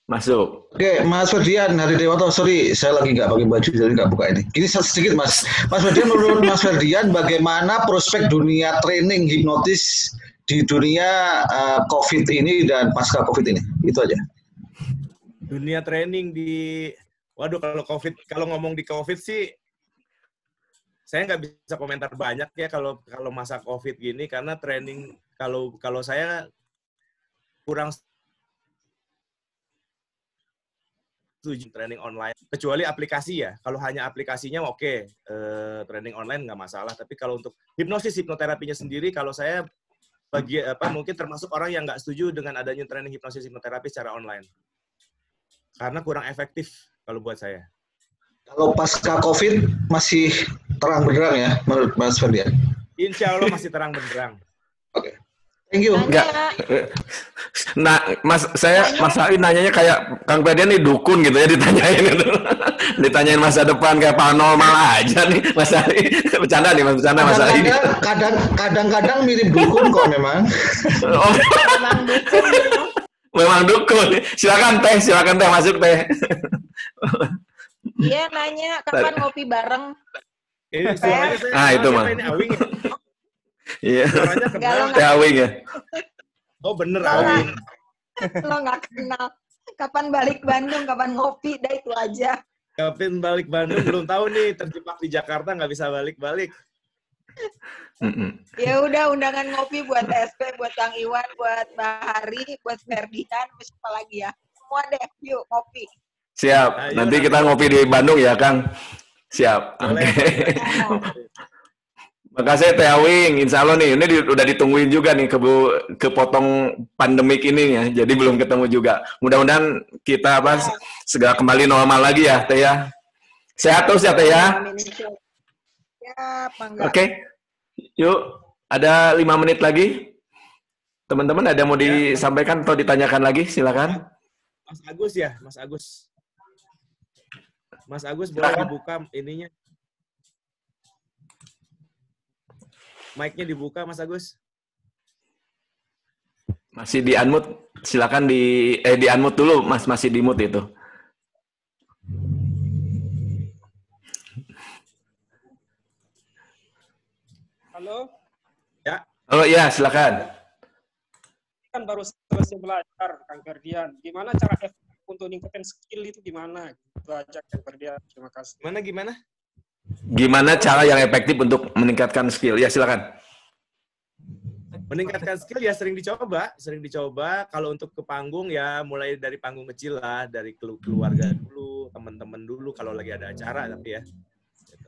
Masuk. Oke, Mas Ferdian Hari Dewato, sorry, saya lagi nggak pakai baju, jadi nggak buka ini. Ini sedikit, Mas. Mas Ferdian, menurut Mas Ferdian, bagaimana prospek dunia training hipnotis di dunia COVID ini dan pasca COVID ini? Itu aja. Dunia training kalau ngomong di COVID sih, saya nggak bisa komentar banyak ya kalau masa COVID gini, karena training, kalau saya kurang setuju training online, kecuali aplikasi ya. Kalau hanya aplikasinya oke, training online nggak masalah. Tapi kalau untuk hipnoterapinya sendiri, kalau saya mungkin termasuk orang yang nggak setuju dengan adanya training hipnoterapi secara online, karena kurang efektif kalau buat saya. Kalau pasca COVID masih terang benderang ya, menurut Mas Ferdian? Insya Allah masih terang benderang. Oke. Thank you. Enggak. Nah, Mas Ali nanyanya kayak Kang Ferdian nih dukun gitu ya, ditanyain gitu. Ditanyain masa depan kayak paranormal aja nih Mas Ali. Bercanda nih Mas Ali. Kadang-kadang mirip dukun kok memang. Oh. Memang dukun. Silakan teh masuk teh. Iya, nanya kapan ngopi bareng. Ini suaranya saya. Itu mah. Ini Awing ya? Iya. Suaranya kenal. Teh Awing ya. Oh bener Awing. Lo nggak kenal. Kapan balik Bandung, kapan ngopi, dah itu aja. Kapan balik Bandung, belum tahu nih. Terjebak di Jakarta, nggak bisa balik-balik. Ya udah, undangan ngopi buat SP, buat Kang Iwan, buat Mbak Hari, buat Ferdian, siapa lagi ya? Semua deh, yuk ngopi. Siap. Nanti kita ngopi di Bandung ya, Kang. Siap. Oke. Makasih Teh Awing. Insya Allah nih, ini udah ditungguin juga nih kepotong pandemik ini ya. Jadi belum ketemu juga. Mudah-mudahan kita segera kembali normal lagi ya, Teh ya. Sehat terus ya, Teh ya. Oke. Yuk, ada 5 menit lagi. Teman-teman ada mau disampaikan atau ditanyakan lagi? Silakan. Mas Agus ya, Mas Agus. Mas Agus boleh dibuka ininya. Mic-nya dibuka, Mas Agus. Masih di unmute. Silakan di unmute dulu, Mas. Masih di mute itu. Halo? Ya. Halo, ya, silakan. Kan baru selesai belajar, Kang Ferdian. Gimana cara untuk ningkatin skill itu gimana? Belajar Kang Ferdian. Terima kasih. Gimana? Gimana cara yang efektif untuk meningkatkan skill? Ya, silakan. Meningkatkan skill ya sering dicoba. Kalau untuk ke panggung ya mulai dari panggung kecil lah, dari keluarga dulu, teman-teman dulu kalau lagi ada acara tapi ya.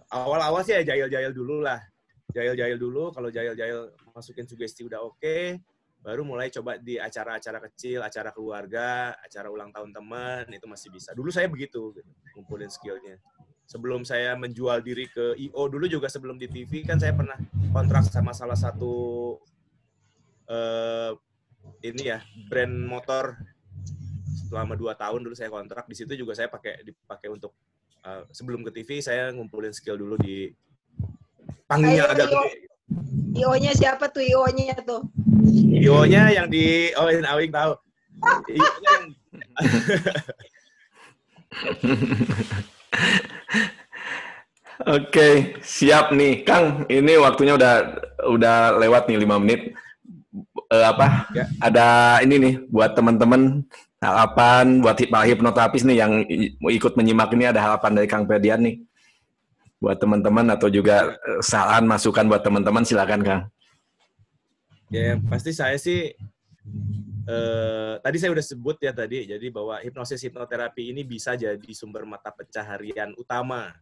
Awal-awal sih ya jahil-jahil dulu lah. Jahil-jahil dulu, kalau jahil-jahil masukin sugesti udah oke, baru mulai coba di acara-acara kecil, acara keluarga, acara ulang tahun teman, itu masih bisa. Dulu saya begitu, ngumpulin skillnya. Sebelum saya menjual diri ke I.O. dulu juga sebelum di TV kan saya pernah kontrak sama salah satu ini ya brand motor selama 2 tahun dulu saya kontrak. Di situ juga saya dipakai untuk sebelum ke TV saya ngumpulin skill dulu di panggungnya agak gede. IO-nya siapa tuh IO-nya tuh? IO-nya yang di Awing tahu. IO-nya yang Oke, siap nih, Kang. Ini waktunya udah lewat nih 5 menit. Ya. Ada ini nih buat teman-teman harapan buat Pak hipnoterapis nih yang ikut menyimak ini, ada harapan dari Kang Ferdian nih buat teman-teman atau juga saran masukan buat teman-teman, silakan Kang. Ya, pasti saya sih tadi saya udah sebut ya tadi, jadi bahwa hipnoterapi ini bisa jadi sumber mata pencaharian utama.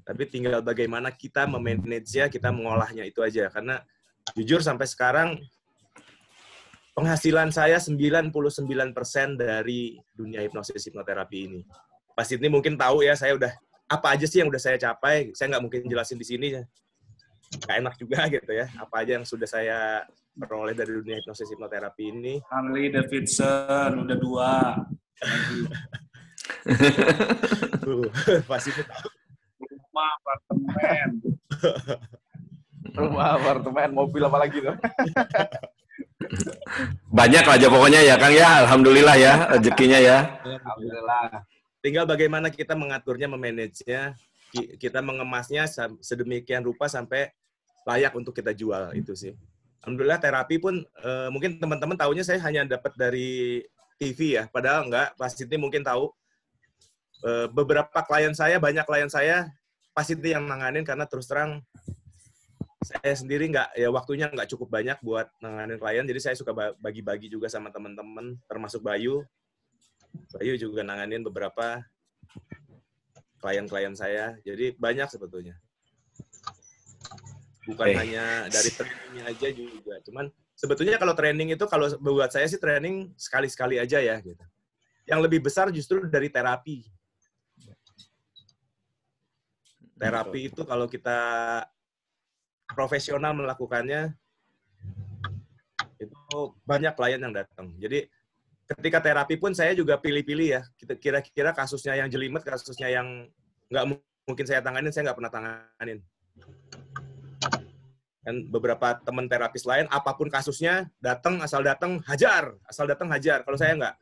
Tapi tinggal bagaimana kita memanage-nya, kita mengolahnya itu aja. Karena jujur sampai sekarang penghasilan saya 99% dari dunia hipnoterapi ini. Pas ini mungkin tahu ya, saya udah apa aja sih yang udah saya capai. Saya nggak mungkin jelasin di sini ya. Nggak enak juga gitu ya. Apa aja yang sudah saya peroleh dari dunia hipnoterapi ini. Harley Davidson udah 2. Pasti tahu. Rumah, apartemen, mobil apa lagi tuh? Banyak aja pokoknya ya Kang ya, alhamdulillah ya rezekinya ya. Alhamdulillah. Tinggal bagaimana kita mengaturnya, memanage-nya, kita mengemasnya sedemikian rupa sampai layak untuk kita jual, itu sih. Alhamdulillah terapi pun mungkin teman-teman tahunya saya hanya dapat dari TV ya, padahal enggak. Pas ini mungkin tahu beberapa klien saya, banyak klien saya pas itu yang nanganin karena terus terang saya sendiri waktunya nggak cukup banyak buat nanganin klien, jadi saya suka bagi-bagi juga sama teman-teman, termasuk Bayu juga nanganin beberapa klien-klien saya, jadi banyak sebetulnya. Bukan hanya dari trainingnya aja juga, cuman sebetulnya kalau training itu, kalau buat saya sih training sekali-sekali aja ya gitu. Yang lebih besar justru dari terapi. Terapi itu kalau kita profesional melakukannya, itu banyak klien yang datang. Jadi ketika terapi pun saya juga pilih-pilih ya. Kira-kira kasusnya yang jelimet, kasusnya yang nggak mungkin saya tanganin, saya nggak pernah tanganin. Dan beberapa teman terapis lain, apapun kasusnya, asal datang hajar. Kalau saya nggak.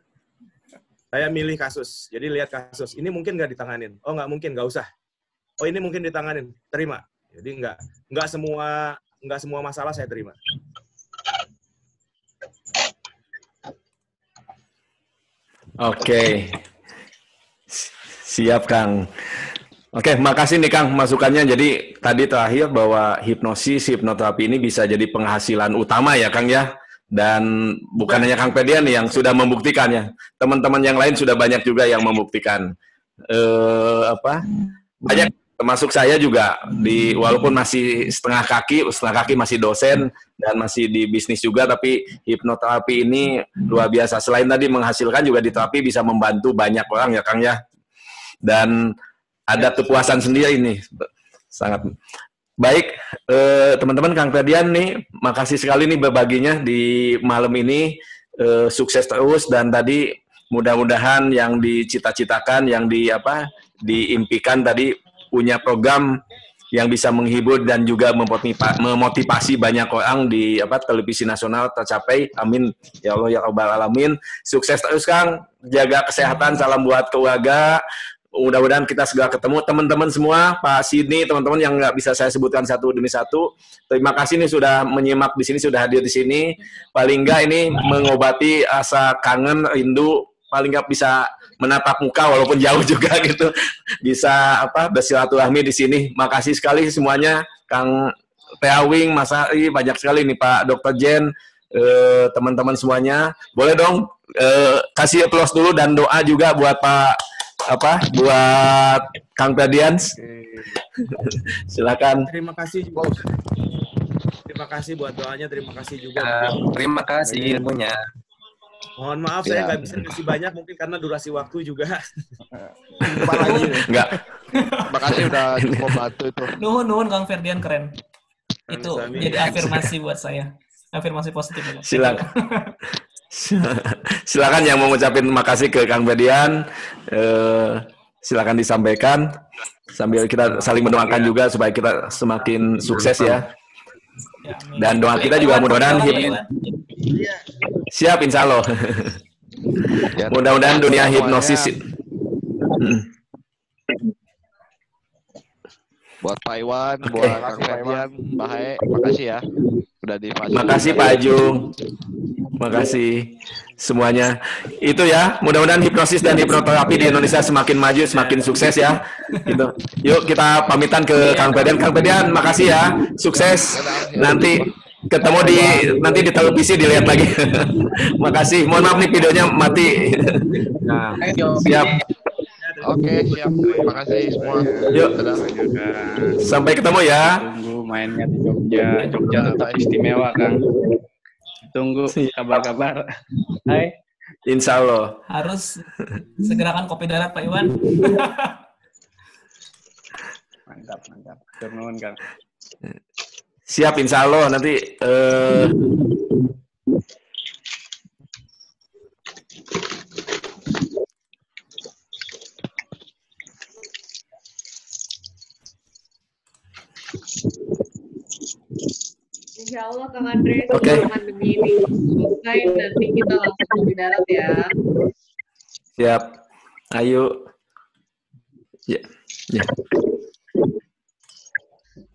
Saya milih kasus. Jadi lihat kasus. Ini mungkin nggak ditanganin. Oh nggak mungkin, nggak usah. Oh ini mungkin ditanganin, terima. Jadi nggak semua masalah saya terima. Oke, siap Kang. Oke, makasih nih Kang masukannya. Jadi tadi terakhir bahwa hipnoterapi ini bisa jadi penghasilan utama ya Kang ya. Dan bukan hanya Kang Ferdian yang sudah membuktikannya. Teman-teman yang lain sudah banyak juga yang membuktikan. Banyak. Termasuk saya juga, walaupun masih setengah kaki masih dosen, dan masih di bisnis juga, tapi hipnoterapi ini luar biasa. Selain tadi menghasilkan, juga di terapi bisa membantu banyak orang ya Kang ya. Dan ada kepuasan sendiri nih. Sangat baik, teman-teman. Kang Ferdian nih, makasih sekali nih berbaginya di malam ini. Sukses terus, dan tadi mudah-mudahan yang dicita-citakan, yang diimpikan tadi, punya program yang bisa menghibur dan juga memotivasi banyak orang di televisi nasional tercapai. Amin ya Allah ya Rabbal Alamin. Sukses terus Kang, jaga kesehatan, salam buat keluarga. Mudah-mudahan kita segera ketemu teman-teman semua, Pak Sidney, teman-teman yang nggak bisa saya sebutkan satu demi satu. Terima kasih nih sudah menyimak di sini, sudah hadir di sini. Paling nggak ini mengobati rasa kangen, rindu. Paling nggak bisa menatap muka walaupun jauh juga gitu, bisa bersilaturahmi di sini. Makasih sekali semuanya, Kang Teh Wing, Mas Ari, banyak sekali nih Pak Dr. Jen, teman-teman semuanya. Boleh dong kasih applause dulu dan doa juga buat buat Kang Ferdians. Silakan. Terima kasih juga. Terima kasih buat doanya, terima kasih juga. Terima kasih ilmunya. Mohon maaf saya nggak bisa kasih banyak mungkin karena durasi waktu juga. Enggak. Makasih udah cukup bantu itu. Nuhun Kang Ferdian keren. Itu jadi afirmasi buat saya. Afirmasi positif. Silakan. Silakan yang mau ngucapin makasih ke Kang Ferdian, silakan disampaikan sambil kita saling mendoakan juga supaya kita semakin sukses ya. Dan doa kita juga mudah-mudahan siap insya Allah. Mudah-mudahan dunia hipnosis. Buat Pak Iwan, buat Kang Ferdian, Mbak Hae, makasih ya. Udah difasilitasi. Makasih Pak Ajung. Makasih semuanya. Itu ya, mudah-mudahan hipnosis dan hipnoterapi di Indonesia semakin maju, semakin sukses ya. Gitu. Yuk kita pamitan ke Kang Ferdian. Kang Ferdian, makasih ya. Sukses. Nanti ketemu nanti di televisi dilihat lagi. Makasih. Mohon maaf nih videonya mati. Nah, siap. Oke, siap. Terima kasih semua. Yuk. Sampai ketemu ya. Tunggu mainnya di Jogja. Jogja tetap istimewa, Kang. Tunggu kabar-kabar. Hai. Insya Allah. Harus segerakan kopi darat Pak Iwan. Mantap. Turun, Kang. Siap insya Allah nanti Insya Allah Kang Andre setelah pandemi ini selesai nanti kita langsung di darat ya. Siap. Ayo. Ya.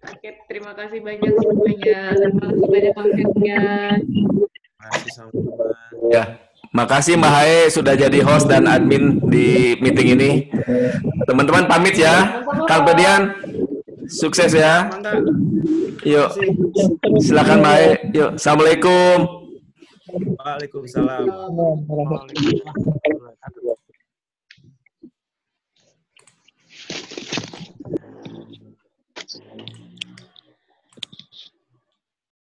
Oke, terima kasih banyak semuanya. Terima kasih banyak Kang Ferdian. Ya. Makasih Mbak Hae sudah jadi host dan admin di meeting ini. Teman-teman pamit ya. Kang Ferdian, sukses ya. Yuk, silakan Mbak Hae. Yuk, assalamualaikum. Waalaikumsalam.